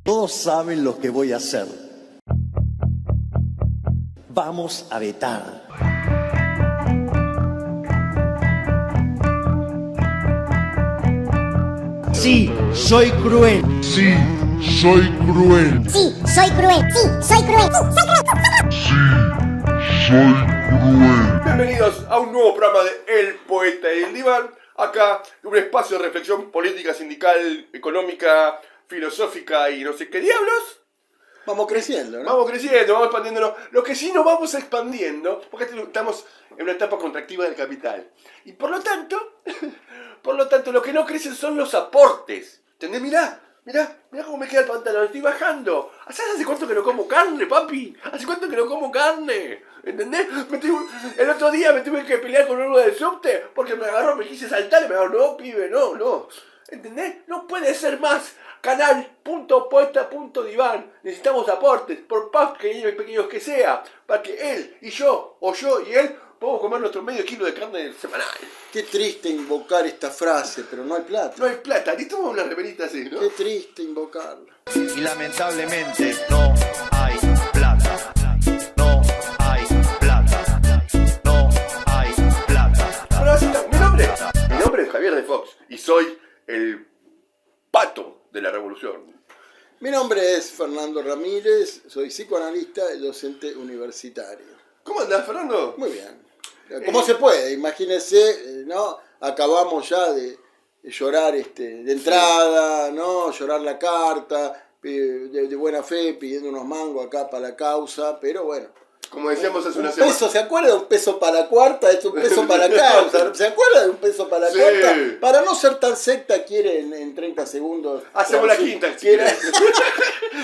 Todos saben lo que voy a hacer. Vamos a vetar. Sí, soy cruel. Sí, soy cruel. Sí, soy cruel. Sí, soy cruel. Sí, soy cruel. Bienvenidos a un nuevo programa de El Poeta y el Diván. Acá, un espacio de reflexión política, sindical, económica, filosófica y no sé qué diablos. Vamos creciendo, ¿no? Vamos creciendo, vamos expandiéndonos. Lo que sí nos vamos expandiendo, porque estamos en una etapa contractiva del capital. Y por lo tanto, lo que no crecen son los aportes. ¿Entendés? Mirá cómo me queda el pantalón, estoy bajando. ¿Sabes hace cuánto que no como carne, papi? ¿Hace cuánto que no como carne? ¿Entendés? El otro día me tuve que pelear con uno del subte porque me agarró, me quise saltar y me agarró, no, pibe, no. ¿Entendés? No puede ser más. Canal.poeta.diván. Necesitamos aportes, por más pequeños que sea, para que él y yo, o yo y él, podamos comer nuestro medio kilo de carne semanal. Qué triste invocar esta frase, pero no hay plata. No hay plata, necesitamos una remerita así, ¿no? Qué triste invocarla. Y lamentablemente no hay plata. No hay plata. No hay plata. Bueno, así está. Mi nombre es Javier de Fox y soy el pato de la revolución. Mi nombre es Fernando Ramírez, soy psicoanalista y docente universitario. ¿Cómo andás, Fernando? Muy bien. ¿Cómo se puede? Imagínense, ¿no? Acabamos ya de llorar de entrada, ¿no? Llorar la carta, de buena fe, pidiendo unos mangos acá para la causa, pero bueno. Como decíamos hace una Un semana. peso, ¿se acuerda de un peso para la cuarta? Es un peso para la causa. ¿Se acuerda de un peso para la Sí. cuarta? Para no ser tan secta, quiere en 30 segundos. Hacemos la quinta, si querés.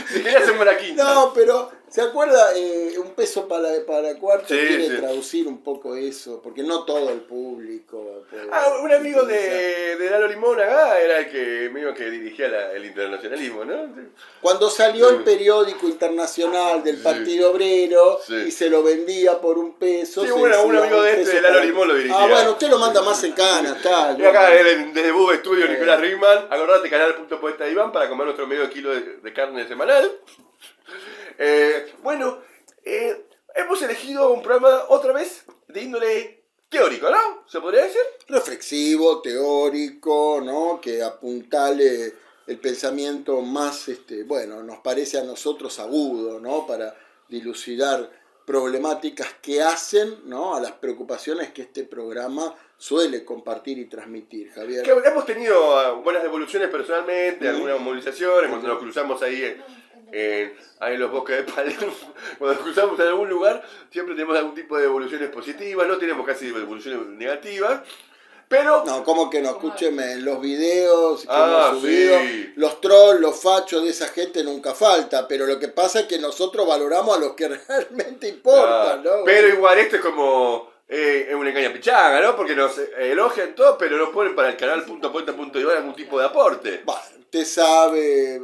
Si querés hacemos la quinta. No, pero ¿se acuerda? Un peso para la cuarta, Sí, quiere sí. traducir un poco eso, porque no todo el público puede Un amigo utilizar. de Lalo Limón acá era el que medio que dirigía el internacionalismo, ¿no? Cuando salió el periódico internacional del Partido Obrero Sí. y se lo vendía por un peso. Sí, se un decía amigo de peso de Lalo para- Limón lo dirigía. Ah, bueno, usted lo manda más en cana, está. Y acá desde Bub Studio, Nicolás Rickman. Acordate, canal.poeta.diván para comer nuestro medio kilo de carne semanal. Hemos elegido un programa otra vez de índole teórico, ¿no? ¿Se podría decir? Reflexivo, teórico, ¿no? Que apuntale el pensamiento más, nos parece a nosotros agudo, ¿no? Para dilucidar problemáticas que hacen, ¿no? A las preocupaciones que este programa suele compartir y transmitir, Javier. Que hemos tenido buenas devoluciones personalmente, algunas movilizaciones, cuando nos cruzamos ahí en los bosques de Palermo, cuando nos cruzamos en algún lugar, siempre tenemos algún tipo de devoluciones positivas, no tenemos casi devoluciones negativas, pero... No, como que no, escúcheme, en los videos que Ah, hemos subido, sí. los trolls, los fachos de esa gente nunca falta, pero lo que pasa es que nosotros valoramos a los que realmente importan, ¿no? Pero igual esto es como una engaña pichanga, ¿no? Porque nos elogian todo, pero no ponen para el canal.poeta.diván algún tipo de aporte. Bueno, usted sabe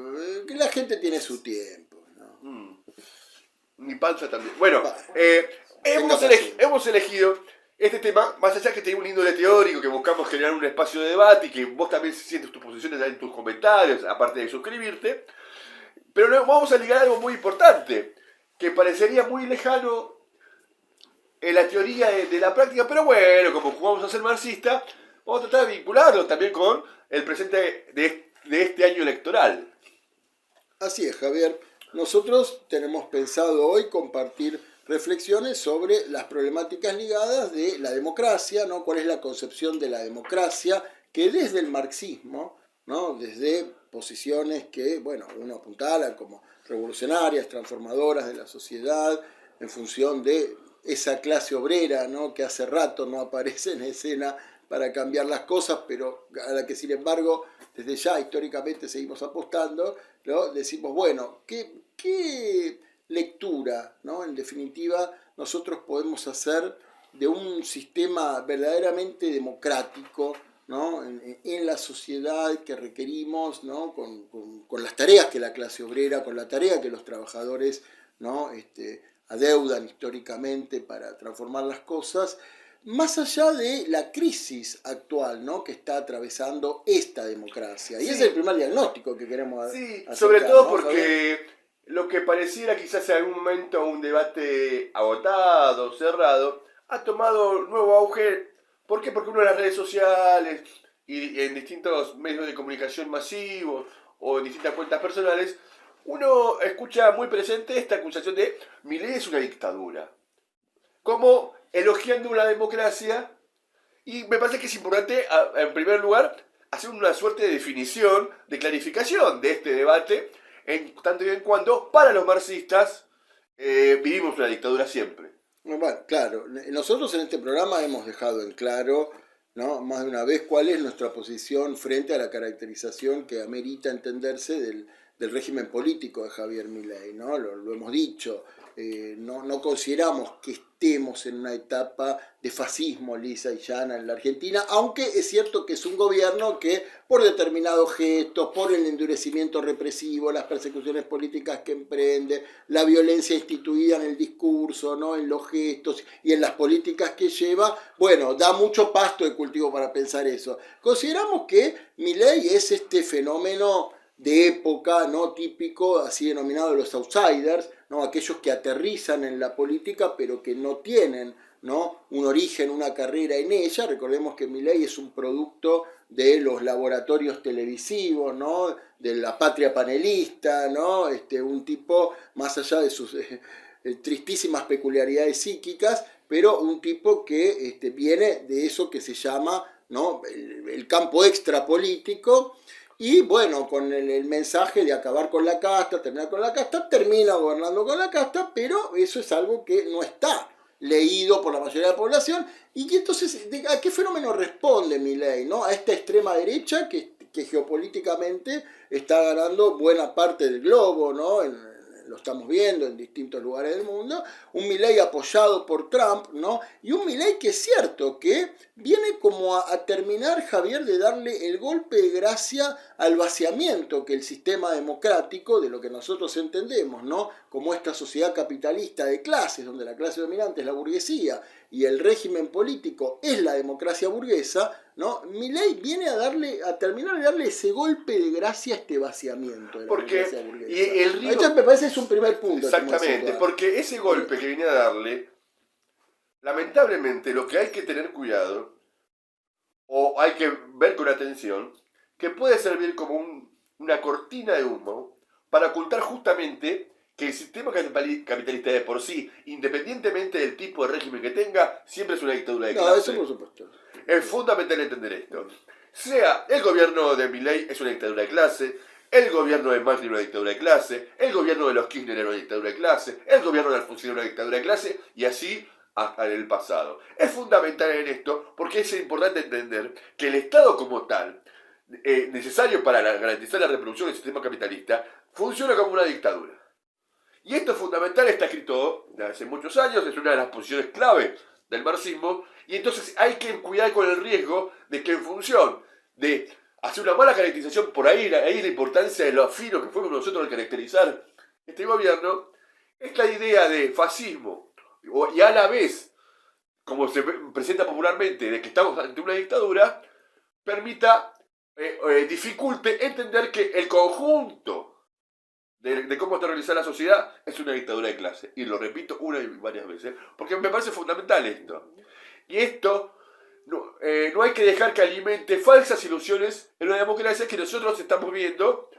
que la gente tiene su tiempo, ¿no? Mi panza también. Bueno, Tenga paciencia. hemos elegido este tema, más allá que tiene un índole teórico, que buscamos generar un espacio de debate y que vos también sientes tus posiciones en tus comentarios, aparte de suscribirte. Pero vamos a ligar algo muy importante, que parecería muy lejano en la teoría de la práctica, pero bueno, como jugamos a ser marxista, vamos a tratar de vincularlo también con el presente de este año electoral. Así es, Javier. Nosotros tenemos pensado hoy compartir reflexiones sobre las problemáticas ligadas de la democracia, ¿no? Cuál es la concepción de la democracia que desde el marxismo, ¿no? Desde posiciones que, bueno, uno apuntala como revolucionarias, transformadoras de la sociedad, en función de esa clase obrera, ¿no? Que hace rato no aparece en escena para cambiar las cosas, pero a la que sin embargo desde ya históricamente seguimos apostando, ¿no? Decimos, bueno, ¿qué lectura, ¿no? En definitiva, nosotros podemos hacer de un sistema verdaderamente democrático, ¿no? En la sociedad que requerimos, ¿no? Con las tareas que la clase obrera, con la tarea que los trabajadores, ¿no? Adeudan históricamente para transformar las cosas, más allá de la crisis actual, ¿no?, que está atravesando esta democracia. Y Sí. ese es el primer diagnóstico que queremos Sí, acercar, sobre todo ¿no, Javier? porque lo que pareciera quizás en algún momento un debate agotado, cerrado, ha tomado nuevo auge. ¿Por qué? Porque uno en las redes sociales y en distintos medios de comunicación masivos o en distintas cuentas personales, uno escucha muy presente esta acusación de Milei es una dictadura. Como elogiando una democracia. Y me parece que es importante, en primer lugar, hacer una suerte de definición, de clarificación de este debate, en tanto y en cuanto, para los marxistas, vivimos una dictadura siempre. Bueno, claro, nosotros en este programa hemos dejado en claro, ¿no?, más de una vez cuál es nuestra posición frente a la caracterización que amerita entenderse del régimen político de Javier Milei, ¿no? Lo hemos dicho, no consideramos que estemos en una etapa de fascismo lisa y llana en la Argentina, aunque es cierto que es un gobierno que por determinados gestos, por el endurecimiento represivo, las persecuciones políticas que emprende, la violencia instituida en el discurso, ¿no?, en los gestos y en las políticas que lleva, bueno, da mucho pasto de cultivo para pensar eso. Consideramos que Milei es este fenómeno de época, ¿no?, típico, así denominado de los outsiders, ¿no?, aquellos que aterrizan en la política pero que no tienen, ¿no?, un origen, una carrera en ella. Recordemos que Milei es un producto de los laboratorios televisivos, ¿no?, de la patria panelista, ¿no?, un tipo, más allá de sus tristísimas peculiaridades psíquicas, pero un tipo que viene de eso que se llama, ¿no?, el campo extrapolítico. Y bueno, con el mensaje de acabar con la casta, terminar con la casta, termina gobernando con la casta, pero eso es algo que no está leído por la mayoría de la población. Y entonces, ¿a qué fenómeno responde Milei, ¿no?, a esta extrema derecha que geopolíticamente está ganando buena parte del globo, ¿no? Lo estamos viendo en distintos lugares del mundo, un Milei apoyado por Trump, ¿no? Y un Milei que es cierto que viene como a terminar, Javier, de darle el golpe de gracia al vaciamiento que el sistema democrático, de lo que nosotros entendemos, ¿no?, como esta sociedad capitalista de clases, donde la clase dominante es la burguesía y el régimen político es la democracia burguesa, ¿no? Milei viene a terminar de darle ese golpe de gracia a este vaciamiento de la democracia burguesa. Y el río, esto me parece que es un primer punto. exactamente, porque ese golpe que viene a darle, lamentablemente lo que hay que tener cuidado, o hay que ver con atención, que puede servir como una cortina de humo para ocultar justamente que el sistema capitalista de por sí, independientemente del tipo de régimen que tenga, siempre es una dictadura de clase. No, eso por supuesto. Es fundamental entender esto. Sea el gobierno de Milei es una dictadura de clase, el gobierno de Macri es una dictadura de clase, el gobierno de los Kirchner era una dictadura de clase, el gobierno de Alfonsín era una dictadura de clase, y así hasta en el pasado. Es fundamental en esto porque es importante entender que el Estado como tal, necesario para garantizar la reproducción del sistema capitalista, funciona como una dictadura. Y esto es fundamental, está escrito desde hace muchos años, es una de las posiciones clave del marxismo, y entonces hay que cuidar con el riesgo de que en función de hacer una mala caracterización, por ahí la importancia de lo fino que fuimos nosotros al caracterizar este gobierno, esta idea de fascismo, y a la vez, como se presenta popularmente, de que estamos ante una dictadura, dificulte entender que el conjunto de cómo está organizada la sociedad es una dictadura de clase. Y lo repito una y varias veces, porque me parece fundamental esto. Y esto no hay que dejar que alimente falsas ilusiones en una democracia que nosotros estamos viendo,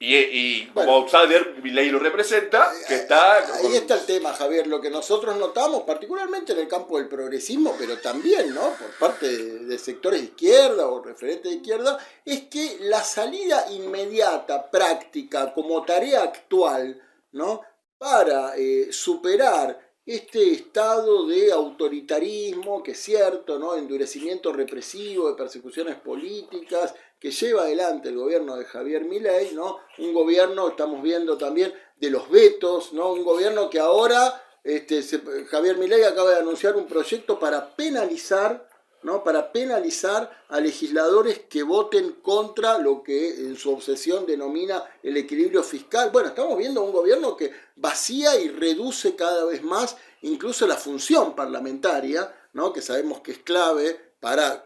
y como outsider Milei lo representa, que está... Ahí está el tema, Javier. Lo que nosotros notamos, particularmente en el campo del progresismo, pero también, ¿no?, por parte de sectores de izquierda o referentes de izquierda, es que la salida inmediata, práctica, como tarea actual, ¿no?, para superar este estado de autoritarismo, que es cierto, ¿no?, endurecimiento represivo, de persecuciones políticas, que lleva adelante el gobierno de Javier Milei, ¿no?, un gobierno, estamos viendo también, de los vetos, ¿no?, un gobierno que ahora, Javier Milei acaba de anunciar un proyecto para penalizar ¿no? Para penalizar a legisladores que voten contra lo que en su obsesión denomina el equilibrio fiscal. Bueno, estamos viendo un gobierno que vacía y reduce cada vez más incluso la función parlamentaria, ¿no? Que sabemos que es clave para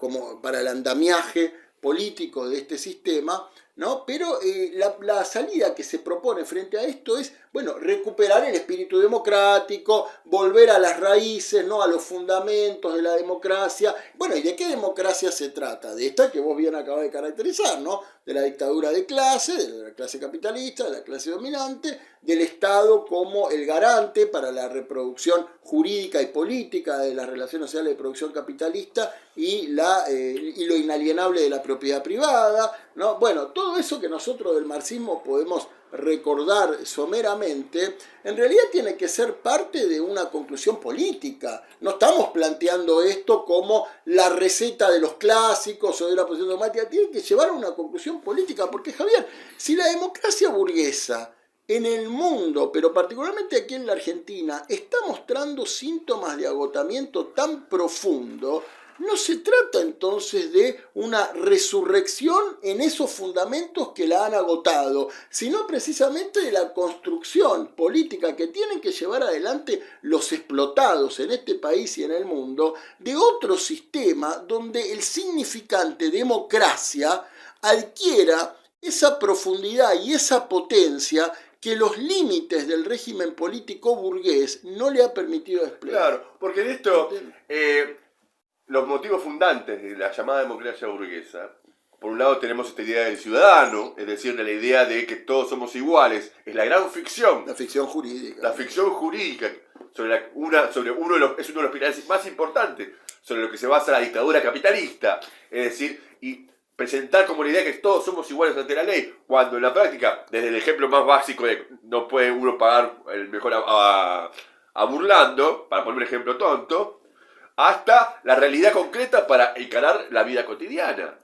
el andamiaje político de este sistema, ¿no? Pero la salida que se propone frente a esto es, bueno, recuperar el espíritu democrático, volver a las raíces, ¿no? A los fundamentos de la democracia. Bueno, ¿y de qué democracia se trata? De esta que vos bien acabas de caracterizar, ¿no? De la dictadura de clase, de la clase capitalista, de la clase dominante, del Estado como el garante para la reproducción jurídica y política de las relaciones sociales de producción capitalista y lo inalienable de la propiedad privada, ¿no? Bueno, todo eso que nosotros del marxismo podemos recordar someramente, en realidad tiene que ser parte de una conclusión política. No estamos planteando esto como la receta de los clásicos o de la posición dogmática, tiene que llevar a una conclusión política, porque Javier, si la democracia burguesa en el mundo, pero particularmente aquí en la Argentina, está mostrando síntomas de agotamiento tan profundo, no se trata entonces de una resurrección en esos fundamentos que la han agotado, sino precisamente de la construcción política que tienen que llevar adelante los explotados en este país y en el mundo, de otro sistema donde el significante democracia adquiera esa profundidad y esa potencia que los límites del régimen político burgués no le ha permitido desplegar. Claro, porque de esto, los motivos fundantes de la llamada democracia burguesa, por un lado tenemos esta idea del ciudadano, es decir, de la idea de que todos somos iguales, es la gran ficción. La ficción jurídica. La ficción jurídica, es uno de los pilares más importantes, sobre lo que se basa la dictadura capitalista, es decir, y presentar como la idea que todos somos iguales ante la ley, cuando en la práctica, desde el ejemplo más básico de no puede uno pagar el mejor a burlando, para poner un ejemplo tonto, hasta la realidad concreta para encarar la vida cotidiana.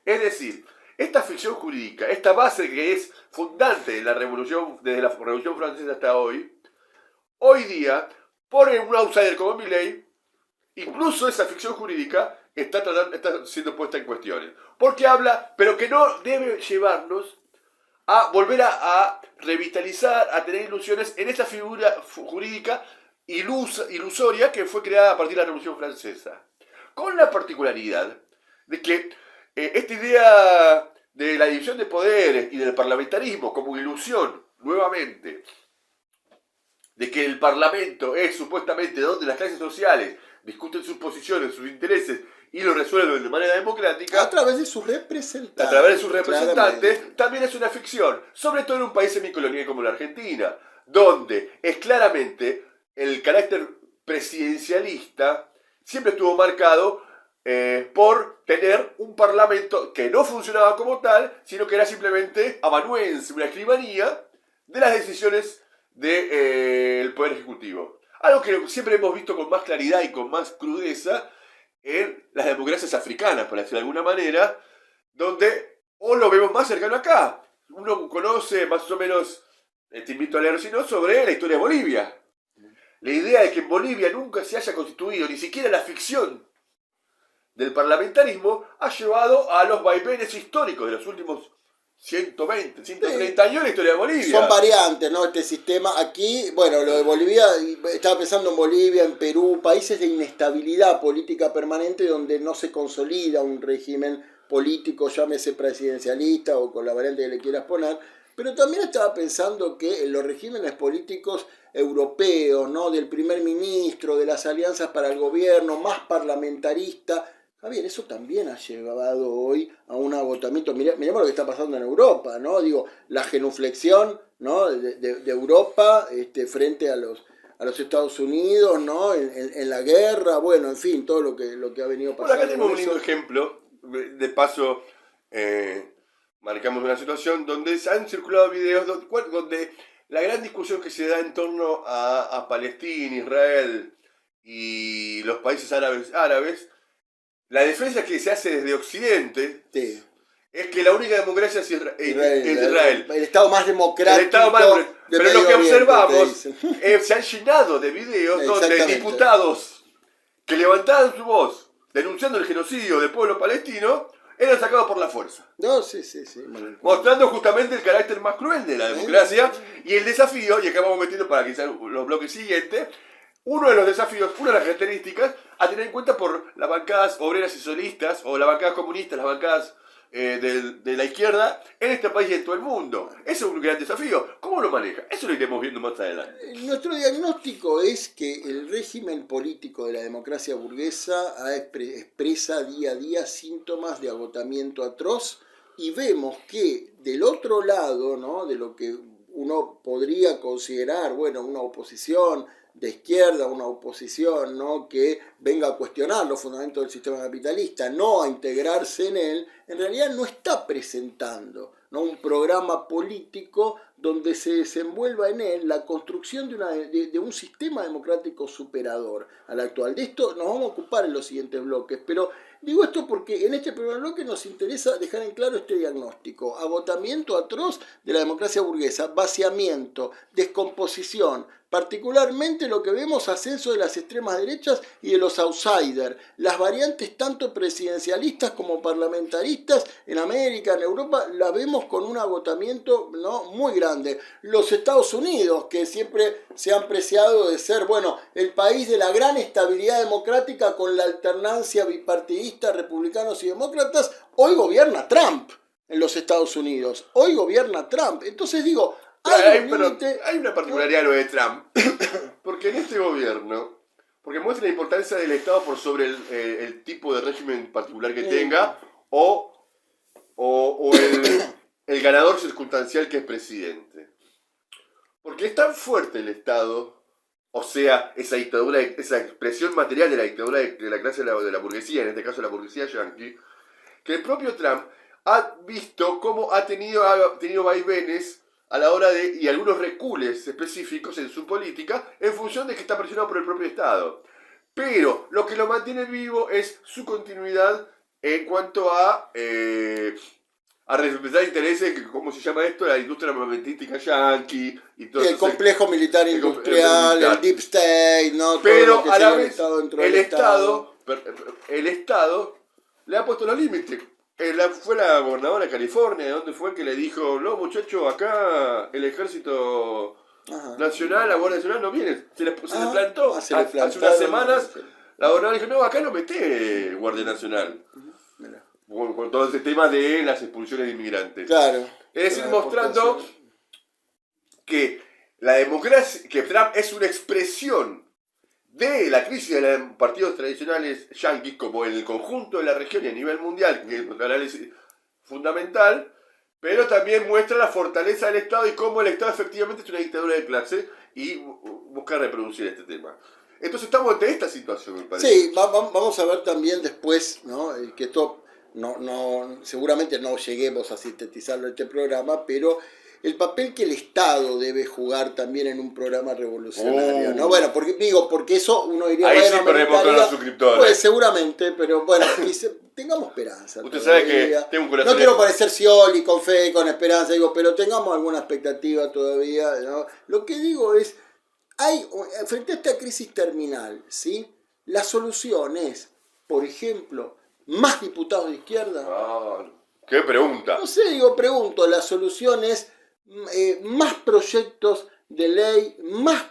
Es decir, esta ficción jurídica, esta base que es fundante de la revolución, desde la Revolución Francesa hasta hoy día, por un outsider como Milei, incluso esa ficción jurídica está siendo puesta en cuestiones. Porque habla, pero que no debe llevarnos a volver a revitalizar, a tener ilusiones en esa figura jurídica ilusoria que fue creada a partir de la Revolución Francesa. Con la particularidad de que esta idea de la división de poderes y del parlamentarismo como ilusión, nuevamente, de que el parlamento es supuestamente donde las clases sociales discuten sus posiciones, sus intereses y lo resuelven de manera democrática a través de sus representantes. Claramente. También es una ficción, sobre todo en un país semicolonial como la Argentina, donde es claramente el carácter presidencialista siempre estuvo marcado por tener un parlamento que no funcionaba como tal, sino que era simplemente amanuense, una escribanía de las decisiones del Poder Ejecutivo. Algo que siempre hemos visto con más claridad y con más crudeza en las democracias africanas, por decirlo de alguna manera, donde o lo vemos más cercano acá. Uno conoce más o menos, te invito a leer si no, sobre la historia de Bolivia. La idea de que en Bolivia nunca se haya constituido ni siquiera la ficción del parlamentarismo ha llevado a los vaivenes históricos de los últimos 120, 130 años de la historia de Bolivia. Son variantes, ¿no? Este sistema aquí, bueno, lo de Bolivia, estaba pensando en Bolivia, en Perú, países de inestabilidad política permanente donde no se consolida un régimen político, llámese presidencialista o con la variante que le quieras poner, pero también estaba pensando que en los regímenes políticos europeos, ¿no? Del primer ministro, de las alianzas para el gobierno, más parlamentarista. Javier, eso también ha llevado hoy a un agotamiento. Miremos lo que está pasando en Europa, ¿no? Digo, la genuflexión, ¿no? de Europa frente a los Estados Unidos, ¿no? En la guerra, bueno, en fin, todo lo que ha venido pasando. Bueno, acá tenemos un lindo ejemplo. De paso, marcamos una situación donde se han circulado videos donde la gran discusión que se da en torno a Palestina, Israel y los países árabes, la defensa que se hace desde Occidente es que la única democracia es Israel. El Estado más democrático. Pero lo que observamos se han llenado de videos donde diputados que levantaban su voz denunciando el genocidio del pueblo palestino, eran sacados por la fuerza. No, sí. Bueno, Mostrando justamente el carácter más cruel de la democracia y el desafío, y acá vamos metiendo para quizás los bloques siguientes, uno de los desafíos, una de las características a tener en cuenta por las bancadas obreras y socialistas, o las bancadas comunistas, las bancadas de la izquierda, en este país y en todo el mundo. Ese es un gran desafío. ¿Cómo lo maneja? Eso lo iremos viendo más adelante. Nuestro diagnóstico es que el régimen político de la democracia burguesa expresa día a día síntomas de agotamiento atroz, y vemos que del otro lado, ¿no?, de lo que uno podría considerar, bueno, una oposición de izquierda, una oposición, ¿no?, que venga a cuestionar los fundamentos del sistema capitalista, no a integrarse en él, en realidad no está presentando, ¿no?, un programa político donde se desenvuelva en él la construcción de un sistema democrático superador al actual. De esto nos vamos a ocupar en los siguientes bloques, pero digo esto porque en este primer bloque nos interesa dejar en claro este diagnóstico: agotamiento atroz de la democracia burguesa, vaciamiento, descomposición, particularmente lo que vemos, ascenso de las extremas derechas y de los outsiders, las variantes tanto presidencialistas como parlamentaristas en América, en Europa, la vemos con un agotamiento, ¿no?, muy grande. Los Estados Unidos, que siempre se han preciado de ser, bueno, el país de la gran estabilidad democrática con la alternancia bipartidista, republicanos y demócratas, hoy gobierna Trump en los Estados Unidos. Hoy gobierna Trump. Entonces digo, Hay una particularidad lo de Trump, porque en este gobierno, porque muestra la importancia del Estado por sobre el tipo de régimen particular que tenga, o el ganador circunstancial que es presidente. Porque es tan fuerte el Estado, o sea, esa dictadura, esa expresión material de la dictadura de la clase de la burguesía, en este caso la burguesía yanqui, que el propio Trump ha visto cómo ha tenido vaivenes a la hora de, y algunos recules específicos en su política, en función de que está presionado por el propio Estado. Pero lo que lo mantiene vivo es su continuidad en cuanto a representar intereses, ¿cómo se llama esto? La industria armamentística yanqui y todo el eso. complejo militar industrial, el deep state, ¿no? Pero todo lo que a la sea vez el Estado le ha puesto los límites. Fue la gobernadora de California, donde fue que le dijo: no, muchacho, acá el ejército nacional, la Guardia Nacional no viene. Se le plantó hace unas semanas. La gobernadora dijo: no, acá no meté Guardia Nacional. Con todo ese tema de las expulsiones de inmigrantes. Claro. Es decir, mostrando que la democracia, que Trump es una expresión de la crisis de los partidos tradicionales yanquis, como en el conjunto de la región y a nivel mundial, que es un análisis fundamental, pero también muestra la fortaleza del Estado y cómo el Estado efectivamente es una dictadura de clase, y busca reproducir este tema. Entonces estamos ante esta situación, me parece. Sí, vamos a ver también después, ¿no?, que esto seguramente no lleguemos a sintetizarlo en este programa, pero el papel que el Estado debe jugar también en un programa revolucionario, ¿no? Bueno, porque eso uno diría... Ahí bueno, sí perdemos todos los suscriptores. Pues seguramente, pero bueno, tengamos esperanza. Usted sabe que tengo un corazón... No quiero parecer Scioli, con fe, con esperanza, digo, pero tengamos alguna expectativa todavía, ¿no? Lo que digo es, frente a esta crisis terminal, ¿sí?, la solución es, por ejemplo, más diputados de izquierda. ¿Qué pregunta? No sé, pregunto, la solución es más proyectos de ley, más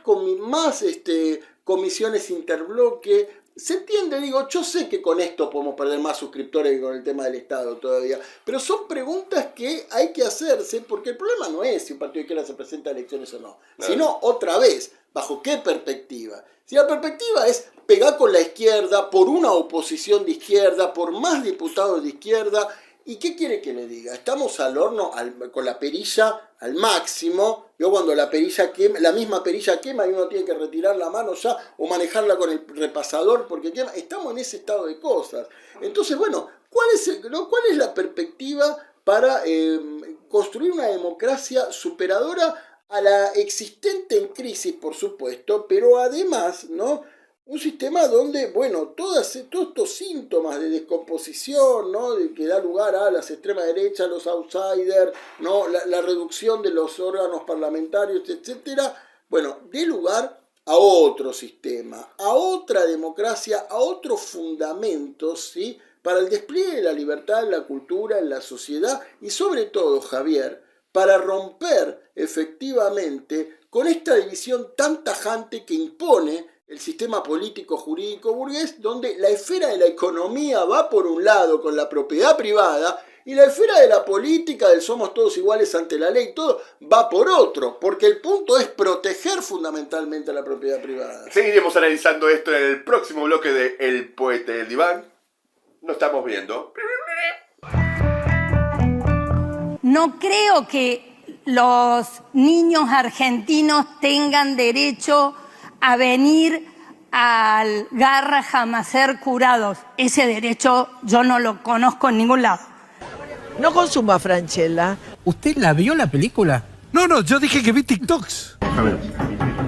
comisiones interbloque. Se entiende, yo sé que con esto podemos perder más suscriptores que con el tema del Estado todavía, pero son preguntas que hay que hacerse, porque el problema no es si un partido de izquierda se presenta a elecciones o no, sino otra vez, ¿bajo qué perspectiva? Si la perspectiva es pegar con la izquierda, por una oposición de izquierda, por más diputados de izquierda, ¿y qué quiere que le diga? Estamos al horno con la perilla al máximo. Cuando la perilla quema, la misma perilla quema y uno tiene que retirar la mano ya o manejarla con el repasador porque quema. Estamos en ese estado de cosas. Entonces, bueno, ¿cuál es la perspectiva para construir una democracia superadora a la existente en crisis, por supuesto, pero además, ¿no?, un sistema donde, bueno, todos estos síntomas de descomposición, ¿no?, de que da lugar a las extremas derechas, los outsiders, ¿no?, la reducción de los órganos parlamentarios, etcétera, bueno, dé lugar a otro sistema, a otra democracia, a otros fundamentos, ¿sí?, para el despliegue de la libertad en la cultura, en la sociedad y sobre todo, Javier, para romper efectivamente con esta división tan tajante que impone el sistema político jurídico burgués, donde la esfera de la economía va por un lado con la propiedad privada y la esfera de la política, del somos todos iguales ante la ley, todo va por otro, porque el punto es proteger fundamentalmente a la propiedad privada. Seguiremos analizando esto en el próximo bloque de El Poeta y el Diván. Nos estamos viendo. No creo que los niños argentinos tengan derecho a venir al Garrahan a ser curados. Ese derecho yo no lo conozco en ningún lado. No consuma Franchella. ¿Usted la vio la película? No, yo dije que vi TikToks. A ver,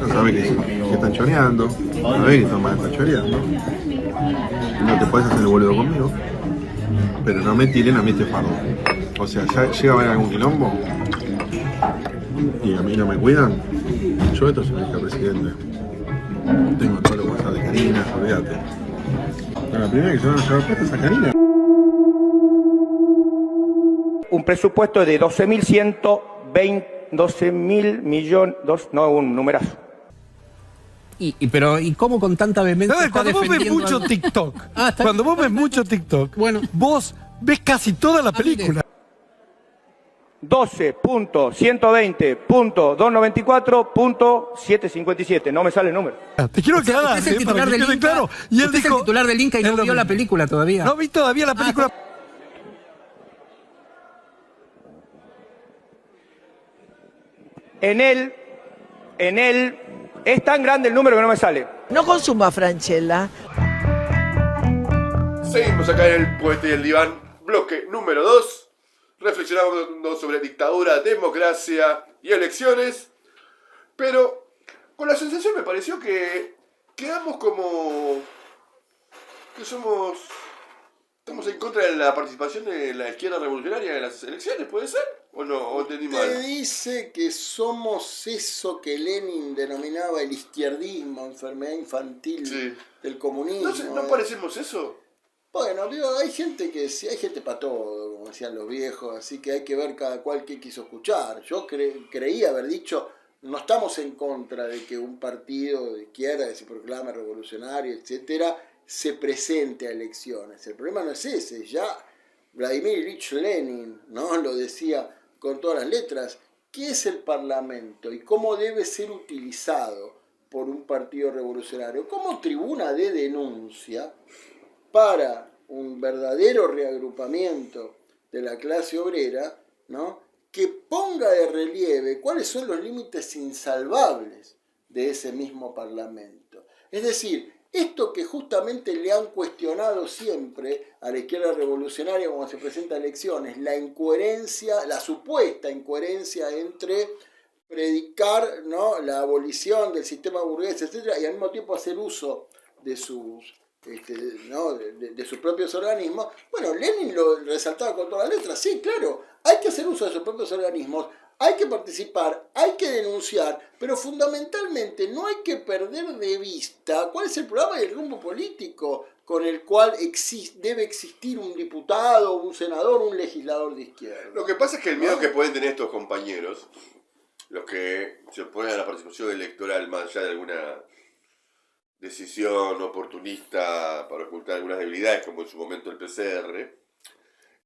no sabes que están choreando, sabes que Tomás está choreando. No te puedes hacer el boludo conmigo, pero no me tiren a mí este fardo. O sea, ya llega a haber algún quilombo y a mí no me cuidan. Yo esto soy el presidente. Tengo todo lo WhatsApp de Karina, olvídate. Pero la primera que se van a llevar puesta es a Karina. Un presupuesto de 12.120 millones, un numerazo. Pero cómo con tanta vehemencia está Cuando vos ves defendiendo mucho algo? TikTok, Está cuando bien. vos ves mucho TikTok, Bueno. vos ves casi toda la película. 12.120.294.757. No me sale el número. Te quiero aclarar, Usted es el para titular que del quede Inca. claro. Y él Usted es el dijo, titular del Inca y es no lo vio la mismo. película todavía. No vi todavía la película. En él, es tan grande el número que no me sale. No consuma Franchella. Seguimos acá en El Poeta y el Diván, bloque número 2. Reflexionamos sobre dictadura, democracia y elecciones. Pero con la sensación me pareció que quedamos como que estamos en contra de la participación de la izquierda revolucionaria en las elecciones, ¿puede ser? ¿O no? ¿O entendí Te mal? dice que somos eso que Lenin denominaba el izquierdismo, enfermedad infantil Sí. del comunismo. ¿No parecemos eso? Bueno, digo, hay gente para todo, como decían los viejos, así que hay que ver cada cual qué quiso escuchar. Yo creí haber dicho, no estamos en contra de que un partido de izquierda que se proclame revolucionario, etcétera, se presente a elecciones. El problema no es ese, ya Vladimir Ilich Lenin, ¿no?, lo decía con todas las letras. ¿Qué es el Parlamento y cómo debe ser utilizado por un partido revolucionario? Como tribuna de denuncia para un verdadero reagrupamiento de la clase obrera, ¿no?, que ponga de relieve cuáles son los límites insalvables de ese mismo Parlamento. Es decir, esto que justamente le han cuestionado siempre a la izquierda revolucionaria cuando se presenta a elecciones, la incoherencia, la supuesta incoherencia entre predicar, ¿no?, la abolición del sistema burgués, etcétera, y al mismo tiempo hacer uso de sus de sus propios organismos. Bueno, Lenin lo resaltaba con todas las letras. Sí, claro, hay que hacer uso de sus propios organismos, hay que participar, hay que denunciar, pero fundamentalmente no hay que perder de vista cuál es el programa y el rumbo político con el cual debe existir un diputado, un senador, un legislador de izquierda. Lo que pasa es que el miedo que pueden tener estos compañeros, los que se oponen a la participación electoral más allá de alguna decisión oportunista para ocultar algunas debilidades, como en su momento el PCR,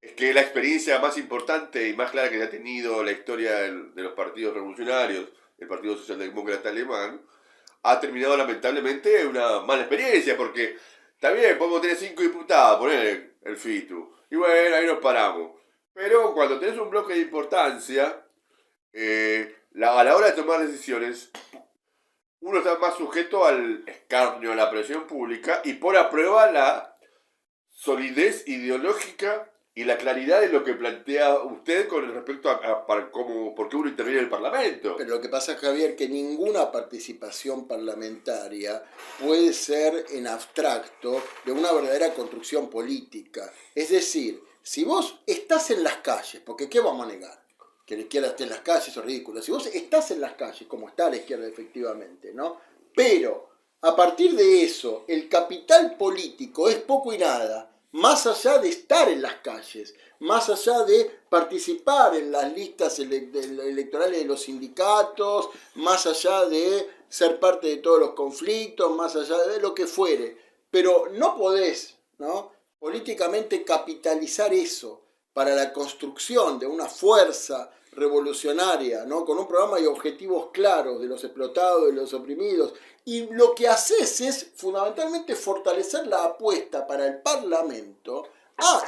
es que la experiencia más importante y más clara que ha tenido la historia de los partidos revolucionarios, el Partido Socialdemócrata Alemán, ha terminado lamentablemente una mala experiencia, porque está bien, podemos tener 5 diputados, poner el FITU, y bueno, ahí nos paramos. Pero cuando tenés un bloque de importancia, a la hora de tomar decisiones, uno está más sujeto al escarnio, a la presión pública, y pone a prueba la solidez ideológica y la claridad de lo que plantea usted con respecto a por qué uno interviene en el Parlamento. Pero lo que pasa, Javier, que ninguna participación parlamentaria puede ser en abstracto de una verdadera construcción política. Es decir, si vos estás en las calles, porque ¿qué vamos a negar? Que la izquierda esté en las calles, eso es ridículo. Si vos estás en las calles, como está la izquierda efectivamente, ¿no?, Pero a partir de eso, el capital político es poco y nada, más allá de estar en las calles, más allá de participar en las listas electorales de los sindicatos, más allá de ser parte de todos los conflictos, más allá de lo que fuere. Pero no podés, ¿no?, políticamente capitalizar eso para la construcción de una fuerza revolucionaria, ¿no?, con un programa y objetivos claros de los explotados, de los oprimidos, y lo que haces es fundamentalmente fortalecer la apuesta para el Parlamento.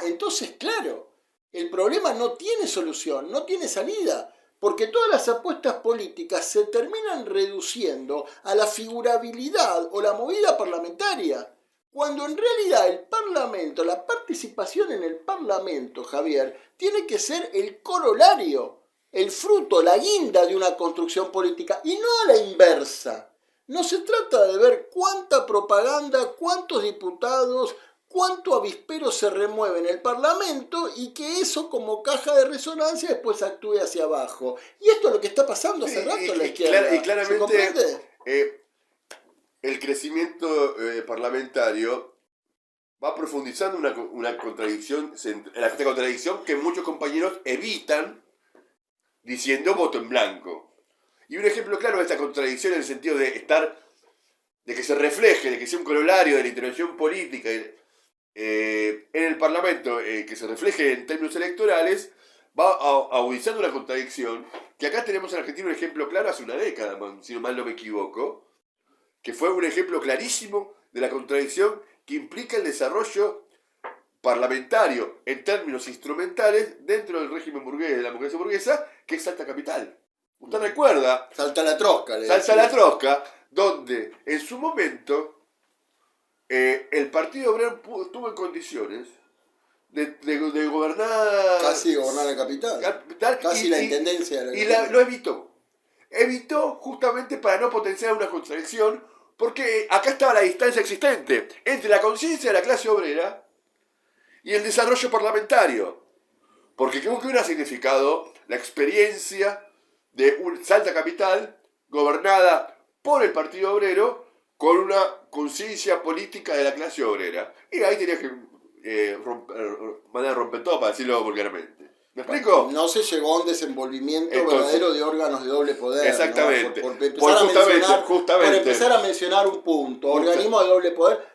Entonces, claro, el problema no tiene solución, no tiene salida, porque todas las apuestas políticas se terminan reduciendo a la figurabilidad o la movida parlamentaria, cuando en realidad el Parlamento, la participación en el Parlamento, Javier, tiene que ser el corolario, el fruto, la guinda de una construcción política, y no a la inversa. No se trata de ver cuánta propaganda, cuántos diputados, cuánto avispero se remueve en el Parlamento y que eso como caja de resonancia después actúe hacia abajo. Y esto es lo que está pasando hace rato en la izquierda. Y claramente el crecimiento parlamentario va profundizando una contradicción, esta contradicción que muchos compañeros evitan diciendo voto en blanco. Y un ejemplo claro de esta contradicción en el sentido de que se refleje, de que sea un corolario de la intervención política en el Parlamento, que se refleje en términos electorales, va agudizando una contradicción, que acá tenemos en Argentina un ejemplo claro hace una década, si mal no me equivoco, que fue un ejemplo clarísimo de la contradicción que implica el desarrollo parlamentario en términos instrumentales dentro del régimen burgués, de la democracia burguesa, que es Salta Capital. ¿Usted recuerda? Salta la trosca. Salta la trosca, donde en su momento el Partido Obrero tuvo en condiciones de gobernar... Casi gobernar la capital. Casi la intendencia de la capital. Lo evitó. Evitó justamente para no potenciar una contradicción, porque acá estaba la distancia existente entre la conciencia de la clase obrera y el desarrollo parlamentario. Porque ¿qué hubiera significado la experiencia de un Salta Capital gobernada por el Partido Obrero con una conciencia política de la clase obrera? Y ahí tenía que mandar a romper todo, para decirlo vulgarmente. ¿Me explico? No se llegó a un desenvolvimiento verdadero de órganos de doble poder. Exactamente. ¿No? Por empezar a mencionar un punto, organismos de doble poder.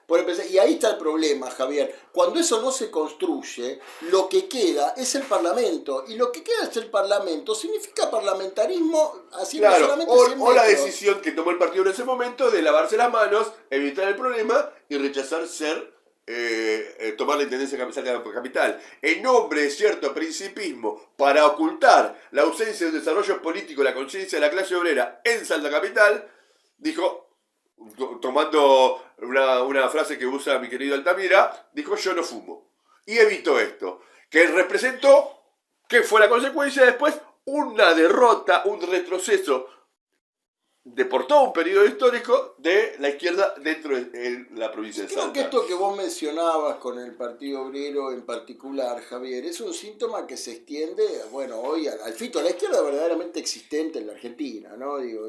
Y ahí está el problema, Javier. Cuando eso no se construye, lo que queda es el Parlamento. Y lo que queda es el Parlamento significa parlamentarismo, así claro, solamente o la decisión que tomó el partido en ese momento de lavarse las manos, evitar el problema y rechazar tomar la intendencia capital en nombre de cierto principismo para ocultar la ausencia de un desarrollo político, la conciencia de la clase obrera en Salta Capital, dijo, tomando una frase que usa mi querido Altamira, dijo: yo no fumo, y evitó esto, que representó, que fue la consecuencia después, una derrota, un retroceso por todo un periodo histórico de la izquierda dentro de la provincia de Salta. Creo que esto que vos mencionabas con el Partido Obrero en particular, Javier, es un síntoma que se extiende, bueno, hoy al FITU, a la izquierda verdaderamente existente en la Argentina, ¿no? Digo,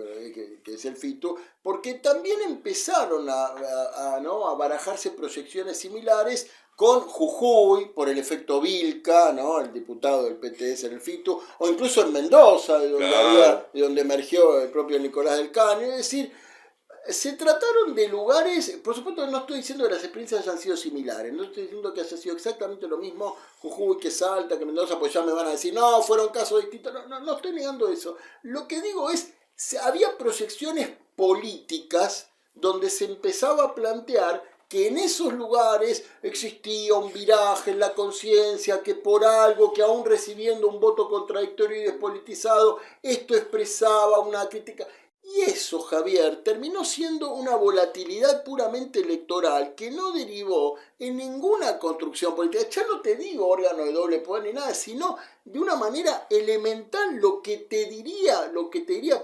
que es el FITU, porque también empezaron a barajarse proyecciones similares con Jujuy, por el efecto Vilca, ¿no?, el diputado del PTS en el FITU, o incluso en Mendoza, de donde emergió el propio Nicolás del Caño. Es decir, se trataron de lugares, por supuesto no estoy diciendo que las experiencias hayan sido similares, no estoy diciendo que haya sido exactamente lo mismo Jujuy que Salta, que Mendoza, pues ya me van a decir, no, fueron casos distintos, no estoy negando eso. Lo que digo es, había proyecciones políticas donde se empezaba a plantear que en esos lugares existía un viraje en la conciencia, que por algo, que aún recibiendo un voto contradictorio y despolitizado, esto expresaba una crítica. Y eso, Javier, terminó siendo una volatilidad puramente electoral que no derivó en ninguna construcción política. Ya no te digo órgano de doble poder ni nada, sino de una manera elemental lo que te diría,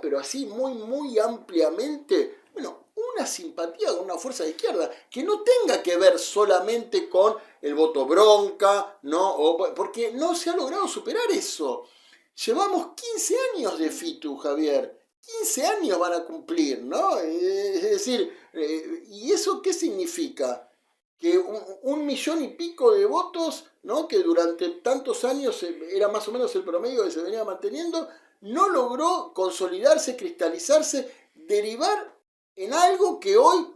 pero así muy, muy ampliamente, bueno, una simpatía con una fuerza de izquierda que no tenga que ver solamente con el voto bronca, ¿no? Porque no se ha logrado superar eso. Llevamos 15 años de FITU, Javier. 15 años van a cumplir, ¿no? Es decir, ¿y eso qué significa? Que 1,5 millones de votos, ¿no? Que durante tantos años era más o menos el promedio que se venía manteniendo, no logró consolidarse, cristalizarse, derivar en algo que hoy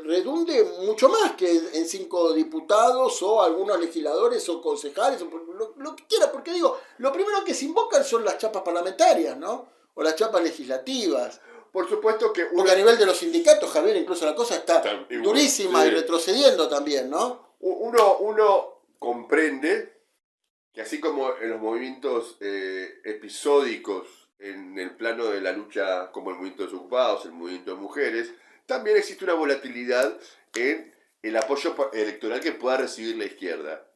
redunde mucho más que en 5 diputados o algunos legisladores o concejales, o lo que quiera, porque digo, lo primero que se invocan son las chapas parlamentarias, ¿no? O las chapas legislativas. Por supuesto que Porque a nivel de los sindicatos, Javier, incluso la cosa está durísima, sí, y retrocediendo también, ¿no? uno comprende que así como en los movimientos episódicos en el plano de la lucha, como el movimiento de desocupados, el movimiento de mujeres, también existe una volatilidad en el apoyo electoral que pueda recibir la izquierda.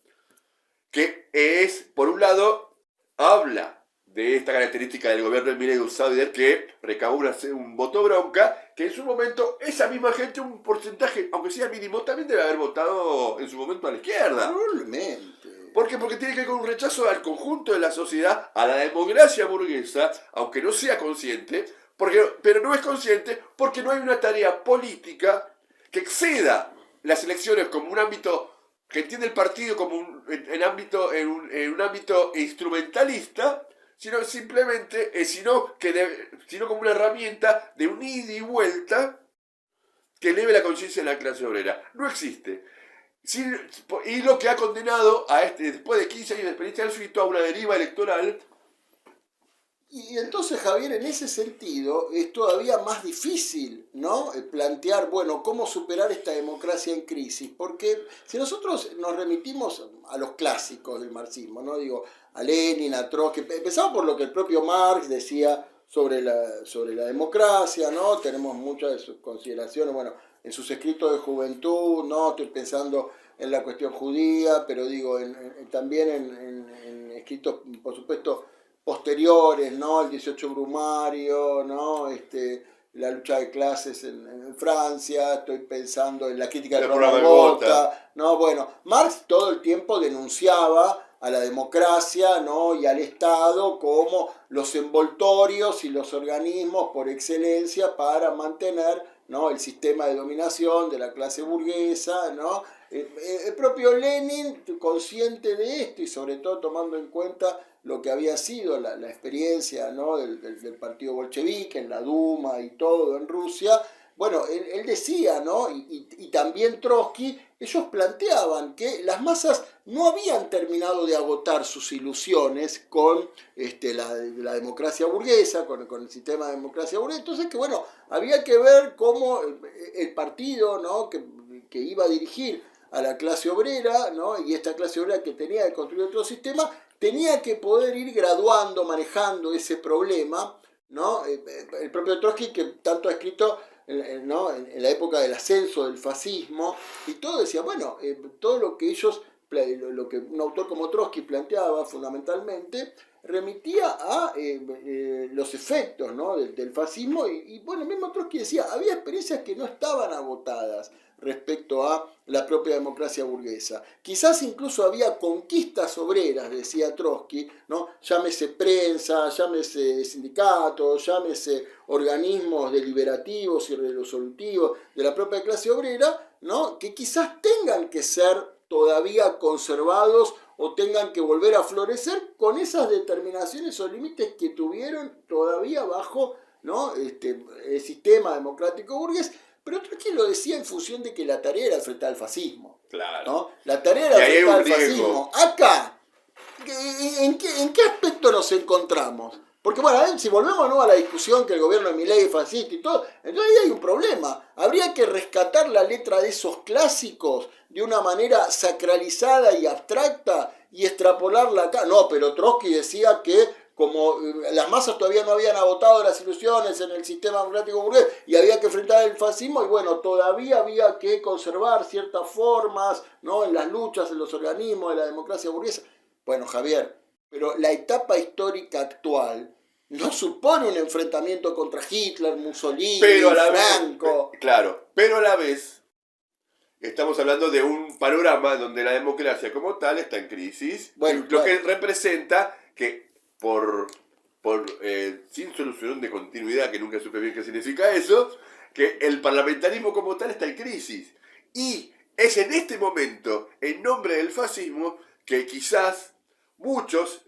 Que es, por un lado, habla de esta característica del gobierno de Milei Outsider, que recabó un voto bronca, que en su momento esa misma gente, un porcentaje, aunque sea mínimo, también debe haber votado en su momento a la izquierda. Probablemente. ¿Por qué? Porque tiene que ver con un rechazo al conjunto de la sociedad, a la democracia burguesa, aunque no sea consciente, pero no es consciente porque no hay una tarea política que exceda las elecciones como un ámbito que entiende el partido como un ámbito instrumentalista, sino simplemente, sino como una herramienta de un ida y vuelta que eleve la conciencia de la clase obrera. No existe. Y lo que ha condenado a después de 15 años de experiencia del suito, a una deriva electoral. Y entonces, Javier, en ese sentido, es todavía más difícil, ¿no? Plantear, bueno, cómo superar esta democracia en crisis. Porque si nosotros nos remitimos a los clásicos del marxismo, ¿no? Digo, a Lenin, a Trotsky, empezamos por lo que el propio Marx decía sobre la democracia, ¿no? Tenemos muchas de sus consideraciones, bueno, en sus escritos de juventud, ¿no? Estoy pensando en la cuestión judía, pero digo, también en escritos, por supuesto, posteriores, ¿no? El 18 Brumario, ¿no? La lucha de clases en Francia, estoy pensando en la crítica del programa Gotha, ¿no? Bueno, Marx todo el tiempo denunciaba a la democracia, ¿no? Y al Estado como los envoltorios y los organismos por excelencia para mantener, ¿no? El sistema de dominación de la clase burguesa, ¿no? El propio Lenin, consciente de esto y sobre todo tomando en cuenta lo que había sido la experiencia, ¿no? del partido bolchevique en la Duma y todo en Rusia, bueno, él decía, ¿no? Y también Trotsky, ellos planteaban que las masas no habían terminado de agotar sus ilusiones con la democracia burguesa, con el sistema de democracia burguesa. Entonces, que bueno, había que ver cómo el partido, ¿no? que iba a dirigir a la clase obrera, ¿no? Y esta clase obrera que tenía que construir otro sistema, tenía que poder ir graduando, manejando ese problema, ¿no? El propio Trotsky, que tanto ha escrito, ¿no? en la época del ascenso del fascismo, y todo decía, bueno, todo lo que ellos, lo que un autor como Trotsky planteaba fundamentalmente, remitía a los efectos, ¿no? del fascismo, y bueno, mismo Trotsky decía, había experiencias que no estaban agotadas respecto a la propia democracia burguesa. Quizás incluso había conquistas obreras, decía Trotsky, ¿no? Llámese prensa, llámese sindicatos, llámese organismos deliberativos y resolutivos de la propia clase obrera, ¿no? Que quizás tengan que ser todavía conservados o tengan que volver a florecer con esas determinaciones o límites que tuvieron todavía bajo, ¿no? el sistema democrático burgués. Pero Trotsky lo decía en función de que la tarea era enfrentar al fascismo. Claro. ¿No? La tarea era enfrentar al fascismo. Acá, ¿en qué aspecto nos encontramos? Porque bueno, si volvemos, ¿no? a la discusión que el gobierno de Milei es fascista y todo, entonces ahí hay un problema. Habría que rescatar la letra de esos clásicos de una manera sacralizada y abstracta y extrapolarla acá. No, pero Trotsky decía que como las masas todavía no habían agotado las ilusiones en el sistema democrático burgués y había que enfrentar el fascismo, y bueno, todavía había que conservar ciertas formas, ¿no? en las luchas, en los organismos de la democracia burguesa. Bueno, Javier, pero la etapa histórica actual no supone un enfrentamiento contra Hitler, Mussolini, Franco. Pero a la vez estamos hablando de un panorama donde la democracia como tal está en crisis, Bueno, lo que representa que por sin solución de continuidad, que nunca supe bien qué significa eso, que el parlamentarismo como tal está en crisis. Y es en este momento, en nombre del fascismo, que quizás muchos